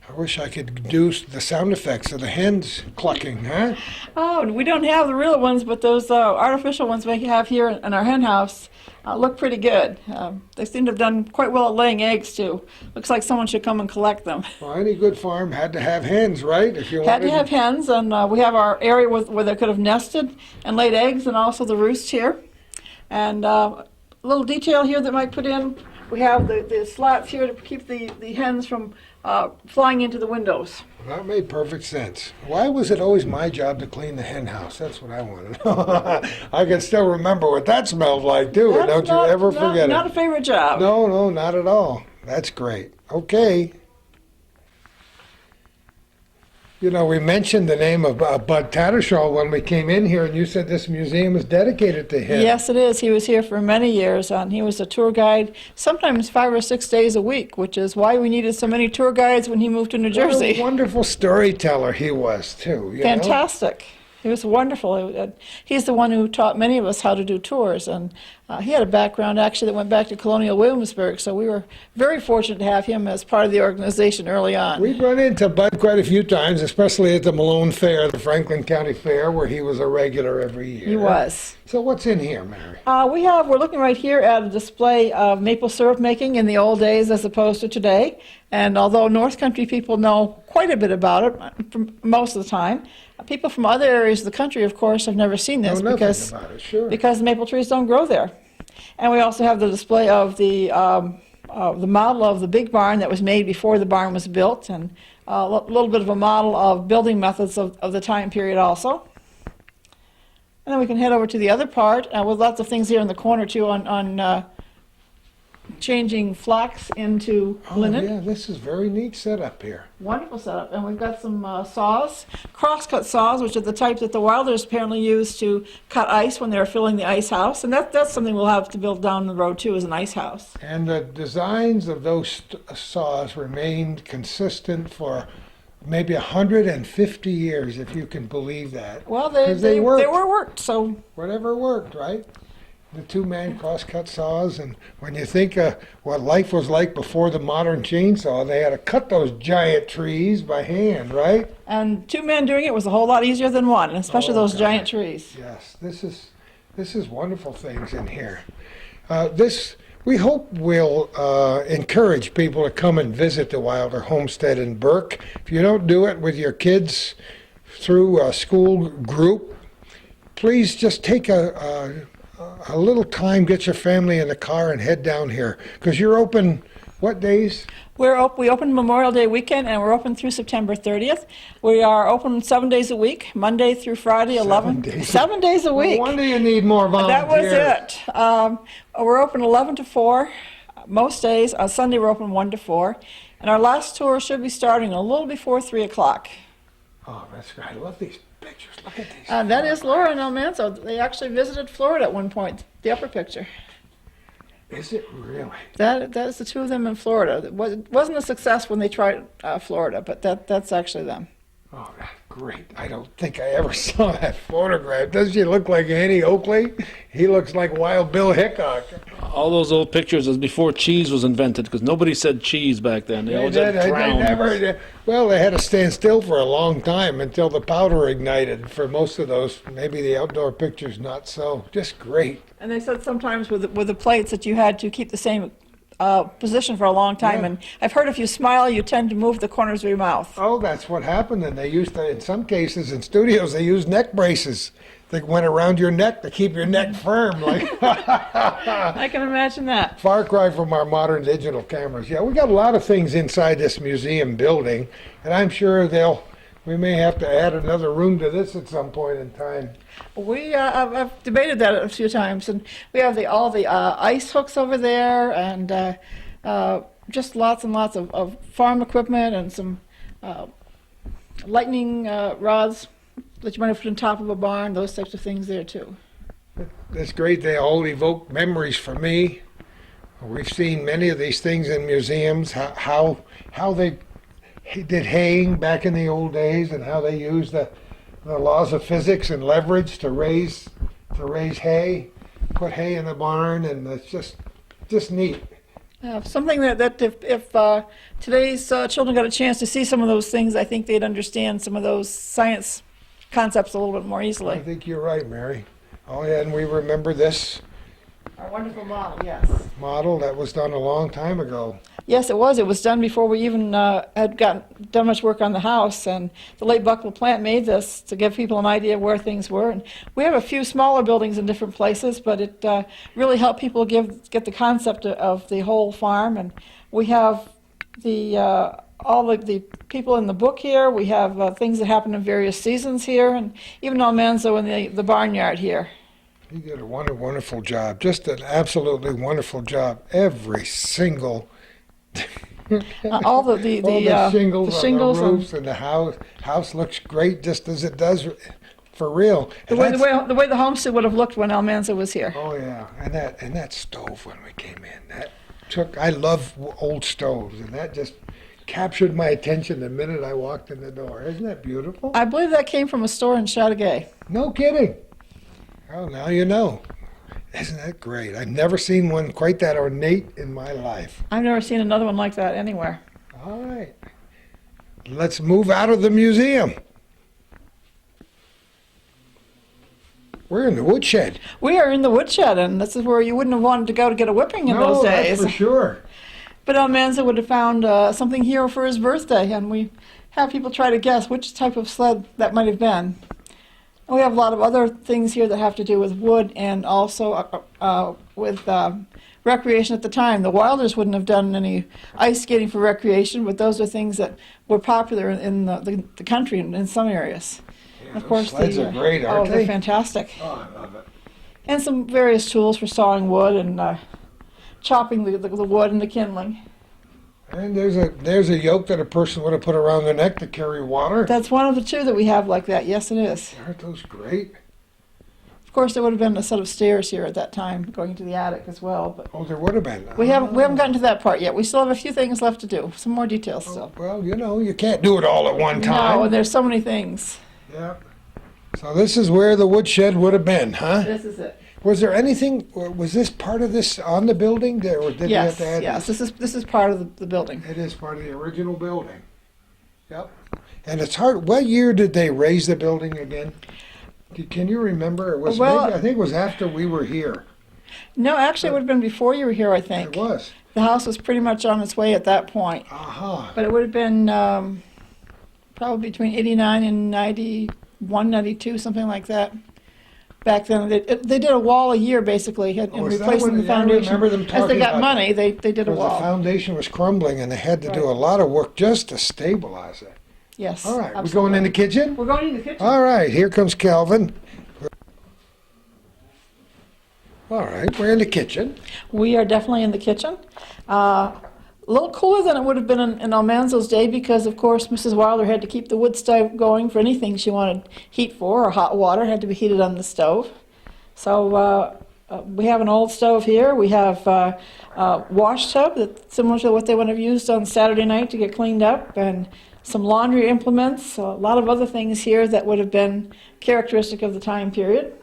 I wish I could do the sound effects of the hens clucking, huh? Oh, we don't have the real ones, but those artificial ones we have here in our hen house look pretty good. They seem to have done quite well at laying eggs, too. Looks like someone should come and collect them. Well, any good farm had to have hens, right? If you Had to wanted- have hens, and we have our area where they could have nested and laid eggs, and also the roost here. And a little detail here that might put in, we have the slats here to keep the hens from flying into the windows. That made perfect sense. Why was it always my job to clean the hen house? That's what I want to know. I can still remember what that smelled like, too, and don't you ever forget Not it. a favorite job. No, not at all. That's great. Okay. You know, we mentioned the name of Bud Tattersall when we came in here, and you said this museum is dedicated to him. Yes, it is. He was here for many years, and he was a tour guide, sometimes 5 or 6 days a week, which is why we needed so many tour guides when he moved to New What Jersey. a wonderful storyteller he was, too. You know? Fantastic. He was wonderful. He's the one who taught many of us how to do tours, and he had a background actually that went back to Colonial Williamsburg, so we were very fortunate to have him as part of the organization early on. We've run into Bud quite a few times, especially at the Malone Fair, the Franklin County Fair, where he was a regular every year. He was. So what's in here, Mary? We're looking right here at a display of maple syrup making in the old days as opposed to today. And although North Country people know quite a bit about it, for most of the time, people from other areas of the country, of course, have never seen this Know nothing because about it, sure. maple trees don't grow there. And we also have the display of the model of the big barn that was made before the barn was built, and a little bit of a model of building methods of the time period also. And then we can head over to the other part with lots of things here in the corner too on changing flax into linen. Oh, yeah, this is very neat setup here. Wonderful setup. And we've got some saws, cross-cut saws, which are the type that the Wilders apparently used to cut ice when they were filling the ice house. And that's something we'll have to build down the road too, is an ice house. And the designs of those saws remained consistent for maybe 150 years, if you can believe that. Well, 'Cause they worked. were worked, so Whatever worked, right? The two-man cross-cut saws, and when you think of what life was like before the modern chainsaw, they had to cut those giant trees by hand, right? and 2 men doing it was a whole lot easier than one, and especially Oh, those God. giant trees. Yes, this is wonderful things in here. We hope will encourage people to come and visit the Wilder Homestead in Burke. If you don't do it with your kids through a school group, please just take a little time, get your family in the car and head down here. Because you're open, what days? We open Memorial Day weekend, and we're open through September 30th. We are open 7 days a week, Monday through Friday, 11. days. 7 days a week. No wonder you need more That volunteers. was it. We're open 11 to 4 most days. On Sunday, we're open 1 to 4. And our last tour should be starting a little before 3 o'clock. Oh, that's great. I love these pictures. Look at these. And that is Laura and Almanzo. They actually visited Florida at one point, the upper picture. Is it really? That is the 2 of them in Florida. It wasn't a success when they tried Florida, but that's actually them. Oh, that's great. I don't think I ever saw that photograph. Doesn't she look like Annie Oakley? He looks like Wild Bill Hickok. All those old pictures is before cheese was invented, because nobody said cheese back then. They always had crowns. Well, they had to stand still for a long time until the powder ignited. For most of those, maybe the outdoor pictures not so. Just great. And they said sometimes with the plates that you had to keep the same position for a long time. Yeah. And I've heard if you smile, you tend to move the corners of your mouth. Oh, that's what happened. And they used to, in some cases in studios, they used neck braces that went around your neck to keep your neck firm. Like I can imagine that. far cry from our modern digital cameras. Yeah, we got a lot of things inside this museum building, and I'm sure we may have to add another room to this at some point in time. I've debated that a few times, and we have all the ice hooks over there, and just lots and lots of farm equipment and some lightning rods that you might have put on top of a barn, those types of things there too. That's great. They all evoke memories for me. We've seen many of these things in museums, how they did haying back in the old days and how they used the laws of physics and leverage to raise hay, put hay in the barn, and it's just neat. Something that if today's children got a chance to see some of those things, I think they'd understand some of those science concepts a little bit more I easily. think you're right, Mary. Oh, yeah, and we remember this Our wonderful model, yes. model that was done a long time ago. Yes, it was. It was done before we even had done much work on the house, and the late Buck LaPlante made this to give people an idea of where things were. And we have a few smaller buildings in different places, but it really helped people get the concept of the whole farm. And we have all the people in the book here. We have things that happen in various seasons here, and even Almanzo in the barnyard here. He did a wonderful job. Just an absolutely wonderful job. Every single All the All the shingles, the shingles on the and roofs, and the house looks great just as it does for real. the And way, that's- the way the homestead would have looked when Almanzo was here. Oh yeah, and that stove when we came in, I love old stoves, and that just captured my attention the minute I walked in the door. Isn't that beautiful? I believe that came from a store in Chateauguay. No kidding. Oh, now you know. Isn't that great? I've never seen one quite that ornate in my life. I've never seen another one like that anywhere. All right. Let's move out of the museum. We're in the woodshed. We are in the woodshed, and this is where you wouldn't have wanted to go to get a whipping in those days. That's for sure. But Almanzo would have found something here for his birthday, and we have people try to guess which type of sled that might have been. And we have a lot of other things here that have to do with wood and also with recreation at the time. The Wilders wouldn't have done any ice skating for recreation, but those are things that were popular in the country in some areas. Yeah, Of course, sleds are great, oh, aren't they're they? fantastic. Oh, I love it. And some various tools for sawing wood and chopping the wood and the kindling. And there's a yoke that a person would have put around their neck to carry water. That's one of the two that we have like that. Yes, it is. Aren't those great? Of course, there would have been a set of stairs here at that time going into the attic as well. But Oh, there would have been. we haven't gotten to that part yet. We still have a few things left to do. Some more details still. Well, you can't do it all at one time. No, and there's so many things. Yeah. So this is where the woodshed would have been, huh? This is it. Was there anything, or was this part of this on the building there, or did you have Yes, to add yes. this? This is part of the building. It is part of the original building. Yep. And it's hard, what year did they raise the building again? Can you remember? It was Well- maybe, I think it was after we were here. No, actually, it would have been before you were here, I think. It was. The house was pretty much on its way at that point. Aha. But it would have been probably between 89 and 91, 92, something like that. Back then, they did a wall a year, basically, and Oh, is that replacing what- the yeah, I foundation. remember them As they talking got about money, they did a Because the wall. foundation was crumbling and they had to do Right. a lot of work just to stabilize it. Yes. All right, we're absolutely. going in the kitchen? We're going in the kitchen. All right, here comes Calvin. All right, we're in the kitchen. We are definitely in the kitchen. A little cooler than it would have been in Almanzo's day because, of course, Mrs. Wilder had to keep the wood stove going for anything she wanted heat for, or hot water had to be heated on the stove. So we have an old stove here. We have a wash tub that's similar to what they would have used on Saturday night to get cleaned up, and some laundry implements, a lot of other things here that would have been characteristic of the time period.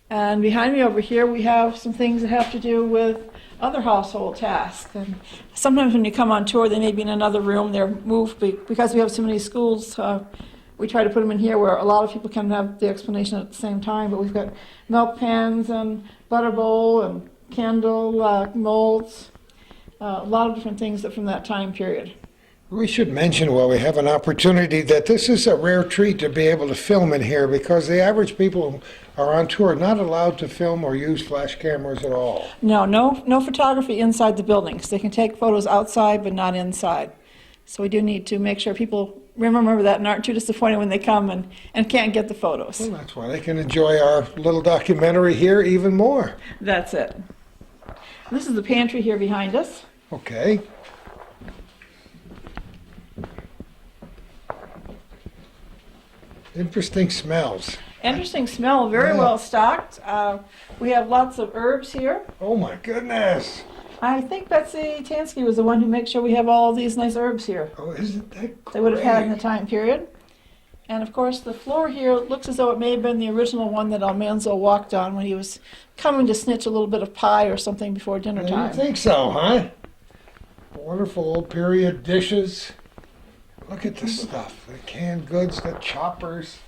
And behind me over here, we have some things that have to do with other household tasks. And sometimes when you come on tour, they may be in another room. They're moved because we have so many schools. We try to put them in here where a lot of people can have the explanation at the same time. But we've got milk pans and butter bowl and candle molds, a lot of different things that from that time period. We should mention while we have an opportunity that this is a rare treat to be able to film in here because the average people who are on tour are not allowed to film or use flash cameras at all. No photography inside the buildings. They can take photos outside, but not inside. So we do need to make sure people remember that and aren't too disappointed when they come and can't get the photos. Well, that's why they can enjoy our little documentary here even more. That's it. This is the pantry here behind us. Okay. Interesting smells. Interesting smell, very Yeah. well stocked. We have lots of herbs here. Oh my goodness. I think Betsy Tansky was the one who makes sure we have all of these nice herbs here. Oh, isn't that great? They would have had in the time period. And of course, the floor here looks as though it may have been the original one that Almanzo walked on when he was coming to snitch a little bit of pie or something before dinner You time. think so, huh? Wonderful old period dishes. Look at the stuff, the canned goods, the choppers,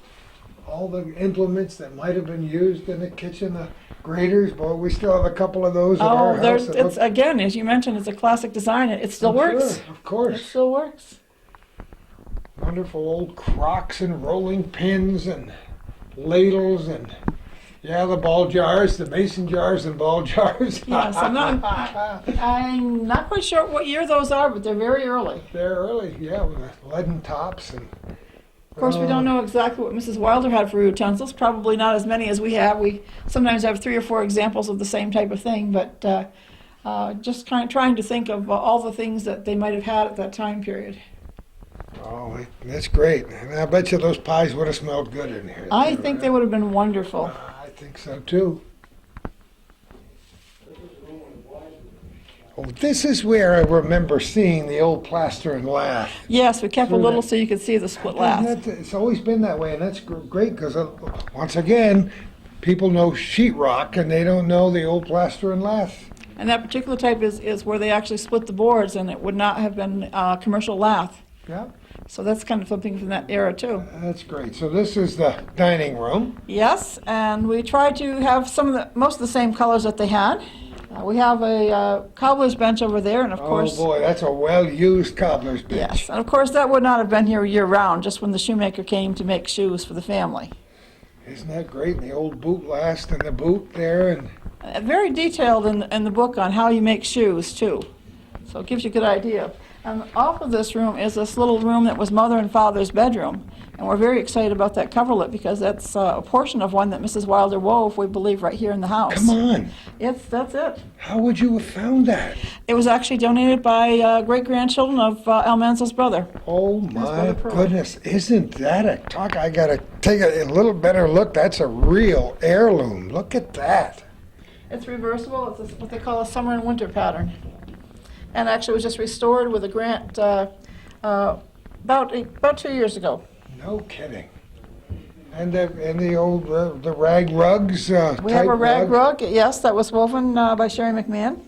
all the implements that might have been used in the kitchen, the graters. Boy, we still have a couple of those at our Oh, house. there's, that it's look- again, as you mentioned, it's a classic design. It still I'm works. sure, of It course. still works. Wonderful old crocks and rolling pins and ladles and yeah, the ball jars, the mason jars and ball jars. Yes, I'm not quite sure what year those are, but they're very early. They're early, yeah, with the leaden tops and. Of course, we don't know exactly what Mrs. Wilder had for utensils. Probably not as many as we have. We sometimes have 3 or 4 examples of the same type of thing, but Just kind of trying to think of all the things that they might have had at that time period. Oh, that's great. And I bet you those pies would have smelled good in here. I too, think huh? they would have been wonderful. I think so too. Oh, this is where I remember seeing the old plaster and lath. Yes, we kept a Through little that. so you could see the split lath. It's always been that way, and that's great because, once again, people know sheetrock and they don't know the old plaster and lath. And that particular type is where they actually split the boards, and it would not have been commercial lath. Yeah, So that's kind of something from that era too. that's great. So this is the dining room. Yes, and we tried to have most of the same colors that they had. We have a cobbler's bench over there, and of course, Oh boy, that's a well-used cobbler's bench. yes, and of course that would not have been here year-round, just when the shoemaker came to make shoes for the family. Isn't that great? And the old boot last and the boot there, and Very detailed in the book on how you make shoes too, so it gives you a good idea. And off of this room is this little room that was Mother and Father's bedroom, and we're very excited about that coverlet because that's a portion of one that Mrs. Wilder wove, we believe, right here in the house. come on, That's it. how would you have found that? It was actually donated by great-grandchildren of Almanzo's brother. Oh my brother Pearl. goodness, isn't that a talk? I gotta take a little better look. That's a real heirloom. Look at that. It's reversible. It's what they call a summer and winter pattern. And actually, it was just restored with a grant about 2 years ago. No kidding. And the old the rag rugs. We have type a rag rug. Yes, that was woven by Sherry McMahon.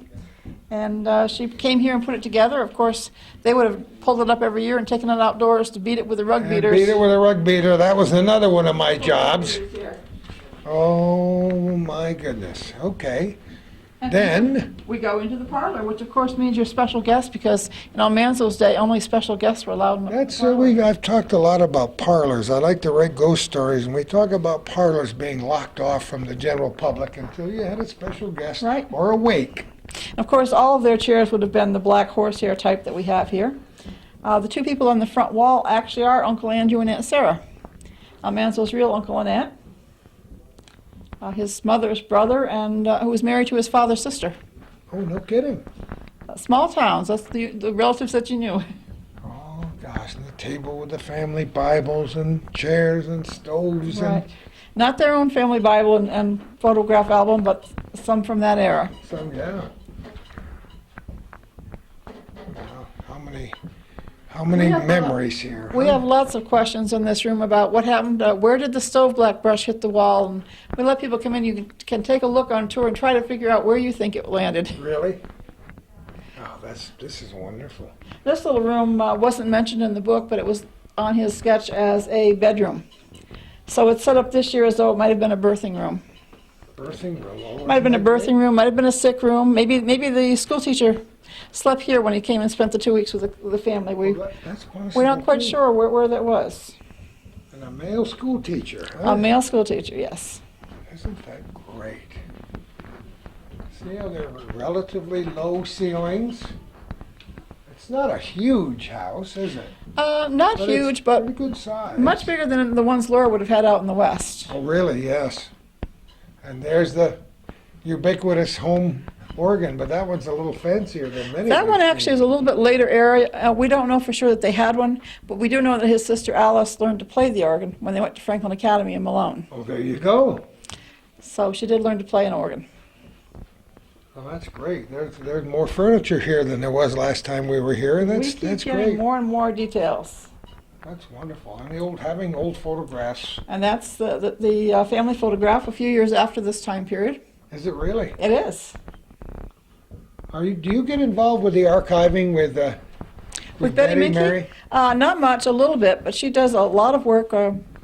And she came here and put it together. Of course, they would have pulled it up every year and taken it outdoors to beat it with the rug And beaters. beat it with a rug beater. That was another one of my jobs. Oh my goodness. Okay. Then We go into the parlor, which of course means you're special guests because in Almanzo's day, only special guests were allowed in the that's parlor. I've talked a lot about parlors. I like to write ghost stories, and we talk about parlors being locked off from the general public until you had a special guest Right. or a wake. Of course, all of their chairs would have been the black horsehair type that we have here. The two people on the front wall actually are Uncle Andrew and Aunt Sarah. Almanzo's real uncle and aunt. His mother's brother, and who was married to his father's sister. Oh, no kidding. Small towns, that's the relatives that you knew. Oh gosh, and the table with the family Bibles and chairs and stoves Right. Not their own family Bible and photograph album, but some from that era. and some, yeah. Wow, how many We have, memories here? We huh? have lots of questions in this room about what happened, where did the stove black brush hit the wall, and we let people come in, you can take a look on tour and try to figure out where you think it landed. Really? Oh, this is wonderful. This little room wasn't mentioned in the book, but it was on his sketch as a bedroom. So it's set up this year as though it might have been a birthing room. Birthing room. Oh, Might have been a isn't that birthing room, might have been a sick room, maybe the school teacher slept here when he came and spent the 2 weeks with the family. great? Well, that's possible. We're not quite too. sure where that was. And a male school teacher, huh? A male school teacher, yes. Isn't that great? See how they're relatively low ceilings? It's not a huge house, is it? Not But huge, it's but pretty good size. much bigger than the ones Laura would have had out in the West. Oh, really? Yes. And there's the ubiquitous home organ, but that one's a little fancier than many. That we've one actually seen. is a little bit later era. We don't know for sure that they had one, but we do know that his sister Alice learned to play the organ when they went to Franklin Academy in Malone. Oh, there you go. So she did learn to play an organ. Well, that's great. There's more furniture here than there was last time we were here, and We that's keep getting great. more and more details. That's wonderful. And having old photographs. And that's the family photograph a few years after this time period. Is it really? It is. Do you get involved with the archiving with Betty Minke? Mary? Not much, a little bit, but she does a lot of work.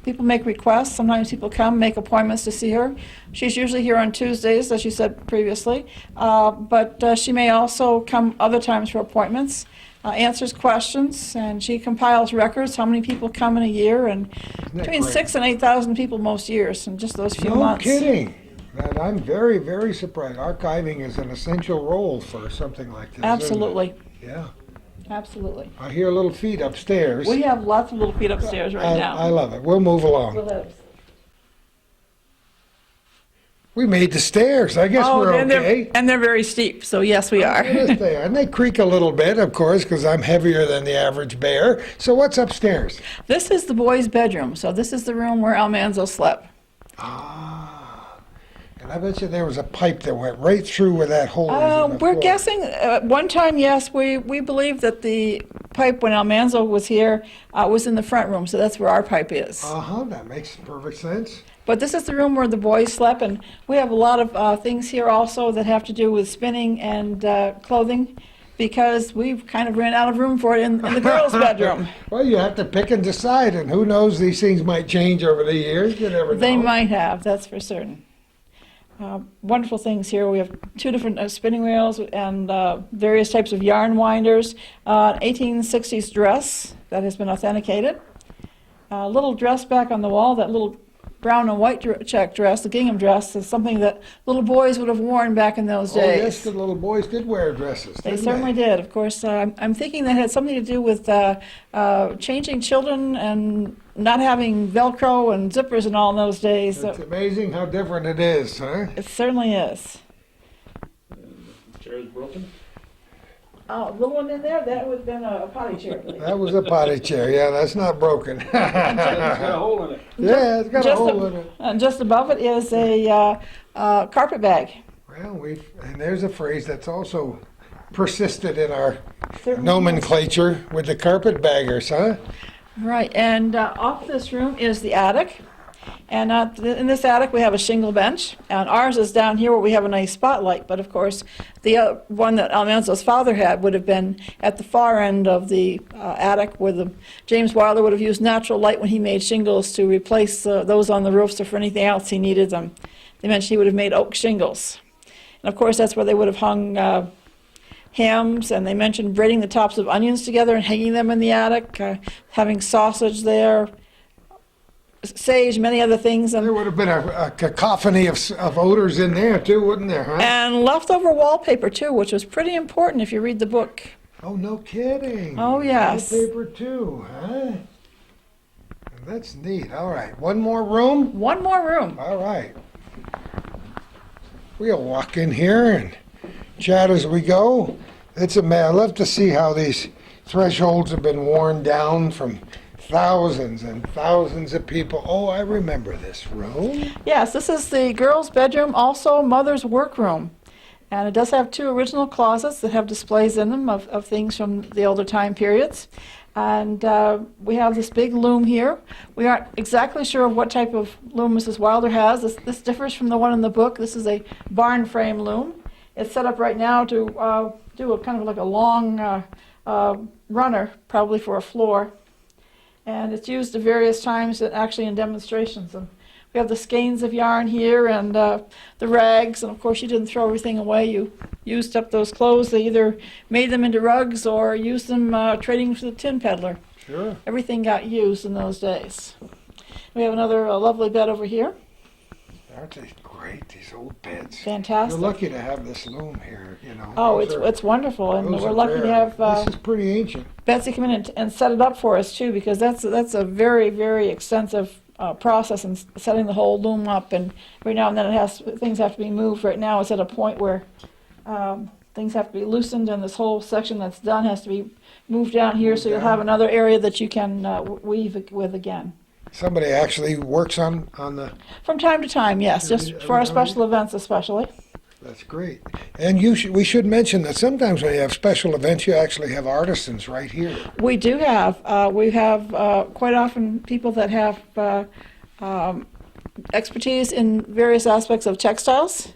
People make requests. Sometimes people come, make appointments to see her. She's usually here on Tuesdays, as you said previously. But she may also come other times for appointments, answers questions, and she compiles records, how many people come in a year, and that between great? 6,000 and 8,000 people most years in just those few No months. kidding. And I'm very, very surprised. Archiving is an essential role for something like this. isn't it? Absolutely. Yeah. Absolutely. I hear little feet upstairs. We have lots of little feet upstairs right now. I love it. We'll move along. We made the stairs. I guess we're and okay. they're very steep, so yes, we are. Yes, they are. And they creak a little bit, of course, because I'm heavier than the average bear. So what's upstairs? This is the boys' bedroom, so this is the room where Almanzo slept. Ah. And I bet you there was a pipe that went right through where that hole is in the We're floor. guessing, one time, yes, we believe that the pipe when Almanzo was here was in the front room, so that's where our pipe is. Uh-huh, that makes perfect sense. But this is the room where the boys slept, and we have a lot of things here also that have to do with spinning and clothing, because we've kind of ran out of room for it in the girls' bedroom. Well, you have to pick and decide, and who knows, these things might change over the years. You never know. They might have, that's for certain. Wonderful things here. We have 2 different spinning wheels and various types of yarn winders. 1860s dress that has been authenticated. A little dress back on the wall, that little brown and white check dress, the gingham dress, is something that little boys would have worn back in those Oh, days. yes, the little boys did wear dresses, They didn't certainly did. Of course, I'm thinking that had something to do with changing children and not having Velcro and zippers and all in those days. It's So amazing how different it is, huh? it certainly is. Chair's broken. Oh, the little one in there, that would have been a potty chair, I believe. That was a potty chair. Yeah, that's not broken. It's got a hole in it. Yeah, it's got a Just hole in it. And just above it is a carpet bag. Well, and there's a phrase that's also persisted in our Certainly. nomenclature with the carpetbaggers, huh? Right, and off this room is the attic. And in this attic, we have a shingle bench. And ours is down here where we have a nice spotlight. But of course, the one that Almanzo's father had would have been at the far end of the attic, where James Wilder would have used natural light when he made shingles to replace those on the roofs or for anything else he needed them. They mentioned he would have made oak shingles. And of course, that's where they would have hung hams, and they mentioned braiding the tops of onions together and hanging them in the attic, having sausage there, sage, many other things, There would have been a cacophony of odors in there too, wouldn't there, huh? and leftover wallpaper too, which was pretty important if you read the book. Oh, no kidding. Oh, yes. Paper too, huh? That's neat. All right, one more room? One more room. All right. We'll walk in here and chat as we go. I love to see how these thresholds have been worn down from thousands and thousands of people. Oh, I remember this room. Yes, this is the girls' bedroom, also mother's workroom. And it does have 2 original closets that have displays in them of things from the older time periods. And we have this big loom here. We aren't exactly sure of what type of loom Mrs. Wilder has. This differs from the one in the book. This is a barn frame loom. It's set up right now to do a kind of like a long runner, probably for a floor. And it's used at various times, actually in demonstrations. And we have the skeins of yarn here and the rags. And of course, you didn't throw everything away. You used up those clothes. They either made them into rugs or used them trading for the tin peddler. Sure. Everything got used in those days. We have another lovely bed over here. Aren't they great, these old beds? Fantastic. You're lucky to have this loom here, you know. Oh, Those it's wonderful, and those we're are lucky to rare. have This is pretty ancient. Betsy come in and set it up for us too, because that's a very, very extensive process in setting the whole loom up. And every now and then things have to be moved. Right now, it's at a point where things have to be loosened, and this whole section that's done has to be moved down here, so you'll have another area that you can weave with again. Somebody actually works on the. From time to time, yes, just for our special events especially. That's great. And we should mention that sometimes when you have special events, you actually have artisans right here. We do have. We have quite often people that have expertise in various aspects of textiles.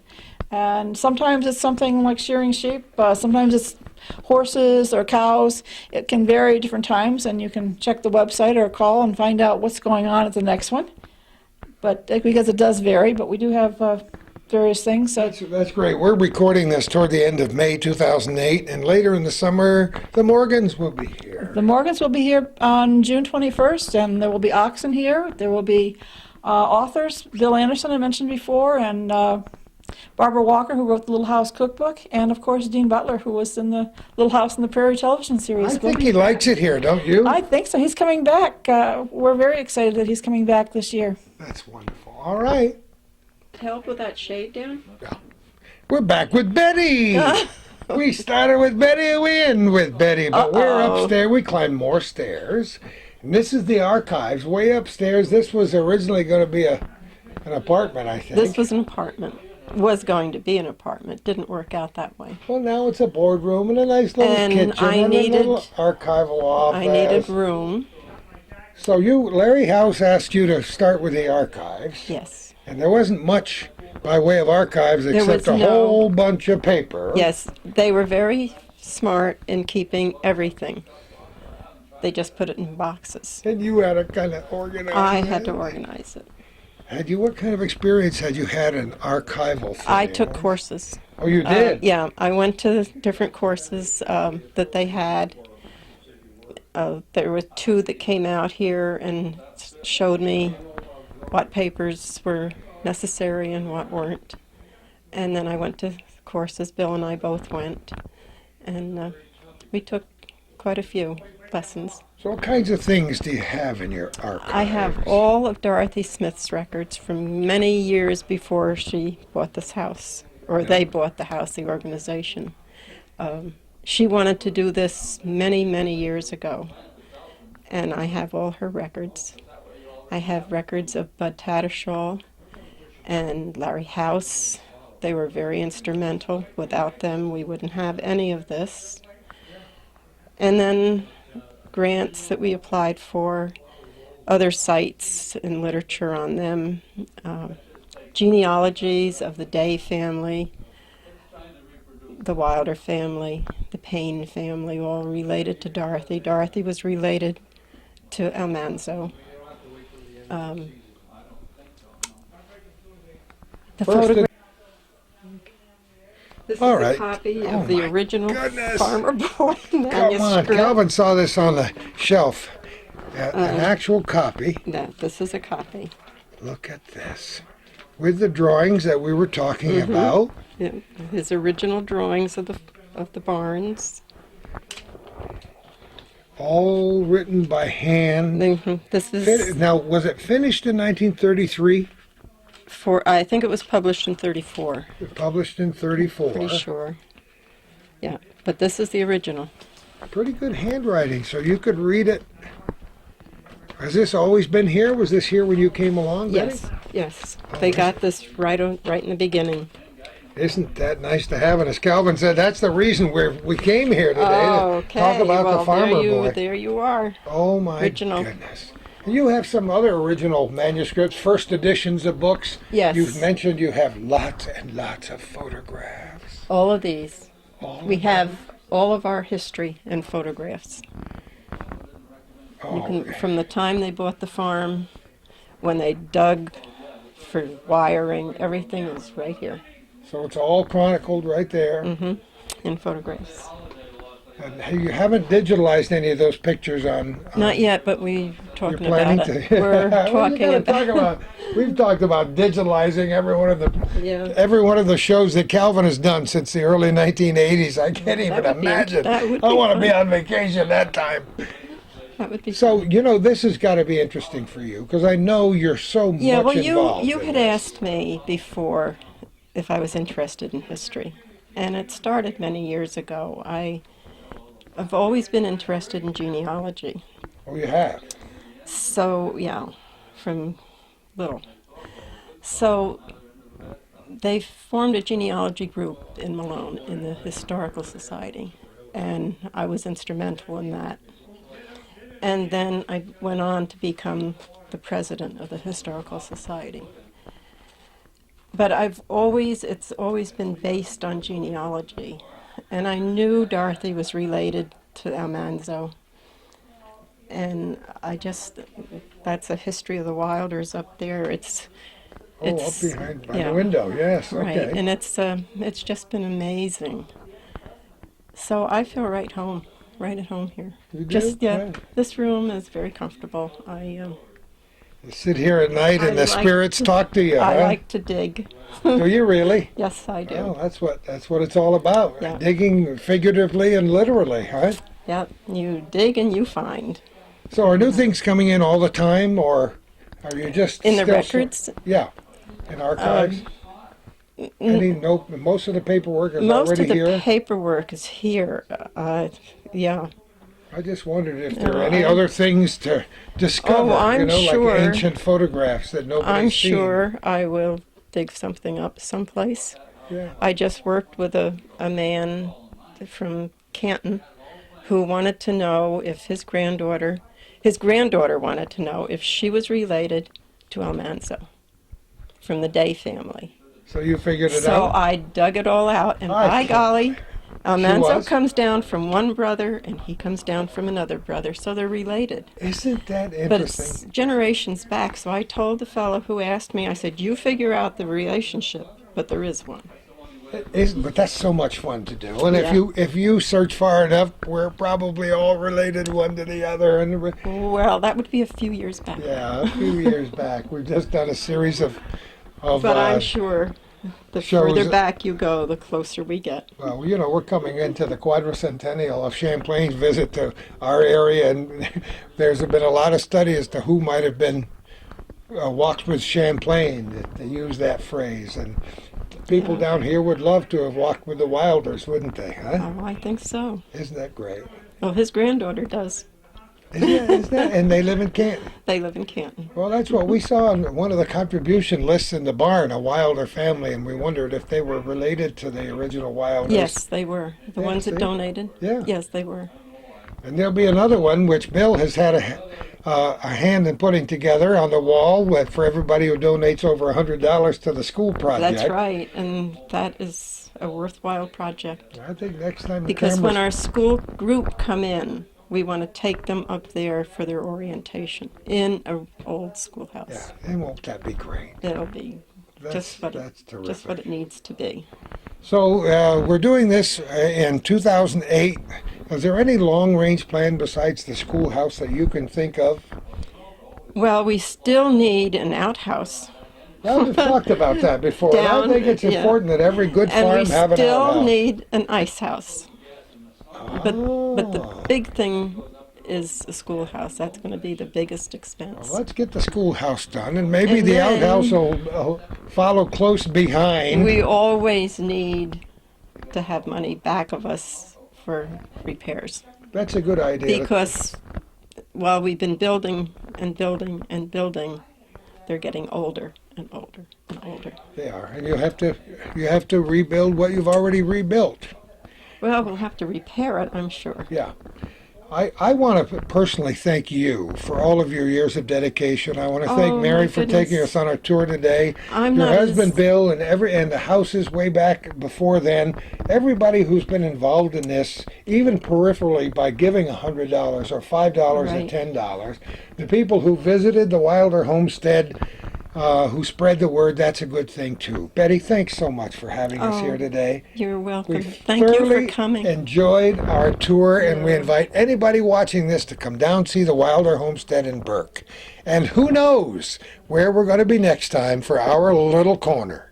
And sometimes it's something like shearing sheep. Sometimes it's horses or cows. It can vary different times, and you can check the website or call and find out what's going on at the next one. But because it does vary, but we do have various things. So That's great. We're recording this toward the end of May 2008, and later in the summer, the Morgans will be here. the Morgans will be here on June 21st, and there will be oxen here. There will be authors, Bill Anderson I mentioned before, and Barbara Walker, who wrote the Little House Cookbook, and of course Dean Butler, who was in the Little House on the Prairie television series. I think he likes it here, don't you? I think so. He's coming back. We're very excited that he's coming back this year. That's wonderful. All right. Help with that shade down? We're back with Betty. We started with Betty and we end with Betty, but we're upstairs. We climbed more stairs. And this is the archives way upstairs. This was originally going to be an apartment, I think. This was an apartment. Was going to be an apartment. Didn't work out that way. Well, now it's a boardroom and a nice little And kitchen I and needed- a little archival office. I needed room. So Larry House asked you to start with the archives. Yes. And there wasn't much by way of archives except a was no- whole bunch of paper. Yes, they were very smart in keeping everything. They just put it in boxes. And you had to kind of organize I it. had to organize it. What kind of experience had you had in archival thing? I took courses. Oh, you did? Yeah, I went to different courses that they had. There were 2 that came out here and showed me what papers were necessary and what weren't. And then I went to courses. Bill and I both went. And we took quite a few lessons. So what kinds of things do you have in your archives? I have all of Dorothy Smith's records from many years before she bought this house, or they bought the house, the organization. She wanted to do this many, many years ago, and I have all her records. I have records of Bud Tattershaw and Larry House. They were very instrumental. Without them, we wouldn't have any of this. And then grants that we applied for, other sites and literature on them, genealogies of the Day family, the Wilder family, the Payne family, all related to Dorothy. Dorothy was related to Almanzo. The photograph. This All is right. a copy Oh of the my original goodness. Farmer Boy Come on, manuscript. Calvin saw this on the shelf. An actual copy. No, this is a copy. Look at this. With the drawings that we were talking about. Yeah, his original drawings of the barns. All written by hand. This is Now, was it finished in 1933? I think it was published in 34. Published in 34. Pretty sure. Yeah, but this is the original. Pretty good handwriting, so you could read it. Has this always been here? Was this here when you came along, Betty? Yes, yes. They got this right in the beginning. Isn't that nice to have? And as Calvin said, that's the reason we came here today Oh, to talk about well, the Farmer Boy. There you are. Oh my Original. goodness. And you have some other original manuscripts, first editions of books. Yes. You've mentioned you have lots and lots of photographs. All of these. We of have all of our history and photographs. Oh, From the time they bought the farm, when they dug for wiring, everything is right here so it's all chronicled right there. in photographs. And you haven't digitalized any of those pictures on... Not yet, but we're You're talking planning about it. to. We're Well, you talking gotta about. we've talked about digitalizing every Yeah. one of the shows that Calvin has done since the early 1980s. I can't even would be- imagine. that would I be want to be fun. on vacation that time. That would be. So, this has got to be interesting for you because I know you're so Yeah, much well, involved. you in had this. asked me before if I was interested in history, and it started many years ago. I've always been interested in genealogy. Oh, you have? So, yeah, from little. So, they formed a genealogy group in Malone in the Historical Society, and I was instrumental in that. And then I went on to become the president of the Historical Society. But it's always been based on genealogy. And I knew Dorothy was related to Almanzo. And that's a history of the Wilders up there. It's Up behind by yeah, the window, yes, right. okay. And it's just been amazing. So I feel right at home here. You do? Right. This room is very comfortable. You sit here at night and the spirits talk to you, I huh? like to dig. Do you really? Yes, I do. Oh, that's what it's all about. Yeah. Digging figuratively and literally, huh? Yeah, you dig and you find. So are new things coming in all the time, or are you just In the still records? Yeah. in archives? No, most of the paperwork is Most already of the here. paperwork is here. Yeah. I just wondered if there are No, any other things to discover. Oh, I'm sure. Like ancient photographs that nobody's I'm seen. sure I will dig something up someplace. Yeah. I just worked with a man from Canton who wanted to know if his granddaughter wanted to know if she was related to Almanzo from the Day family. So you figured it So out? I dug it all out, and I by see. golly, Almanzo was? comes down from one brother, and he comes down from another brother, so they're related. Isn't that But it's interesting? generations back, so I told the fellow who asked me, I said, you figure out the relationship, but there is one. But that's so much fun to do. And Yeah. if you search far enough, we're probably all related one to the other. And Well, that would be a few years back. yeah, a few years back, we've just done a series of But I'm sure the shows further that- back you go, the closer we get. well, we're coming into the quadricentennial of Champlain's visit to our area, and there's been a lot of study as to who might have been walked with Champlain, to use that phrase. And people down here would love to have walked with the Wilders, wouldn't they? Huh? Oh, I think so. Isn't that great? Well, his granddaughter does. Isn't that? And they live in Canton. They live in Canton. Well, that's what we saw on one of the contribution lists in the barn, a Wilder family, and we wondered if they were related to the original Wilders. Yes, they were. The Yeah, ones that see? donated? Yeah. Yes, they were. And there'll be another one, which Bill has had a hand in putting together on the wall for everybody who donates over $100 to the school project. That's right, and that is a worthwhile project. I think next time the Because when cameras- our school group come in, we want to take them up there for their orientation in an old schoolhouse. Yeah, and won't that be great? It'll be just what That's just what terrific. it needs to be. So we're doing this in 2008. Is there any long-range plan besides the schoolhouse that you can think of? Well, we still need an outhouse. Well, we've talked about that before. And I Down, think it's yeah. important that every good And farm we have an still outhouse. need an ice house. But the Oh. big thing is a schoolhouse. That's going to be the biggest expense. Well, let's get the schoolhouse done, and maybe And the then- outhouse will follow close behind. We always need to have money back of us for repairs. That's a good idea. Because while we've been building and building and building, they're getting older and older and older. They are, and you have to rebuild what you've already rebuilt. Well, we'll have to repair it, I'm sure. Yeah. I want to personally thank you for all of your years of dedication. I want to thank Oh, Mary my for goodness. taking us on our tour today. I'm Your not husband as- Bill and the houses way back before then. Everybody who's been involved in this, even peripherally by giving $100 or $5 or Right. $10. The people who visited the Wilder homestead, who spread the word, that's a good thing too. Betty, thanks so much for having us Oh, here today. You're welcome. We Thank you for thoroughly coming. enjoyed our tour, and we invite anybody watching this to come down see the Wilder homestead in Burke. And who knows where we're going to be next time for our little corner.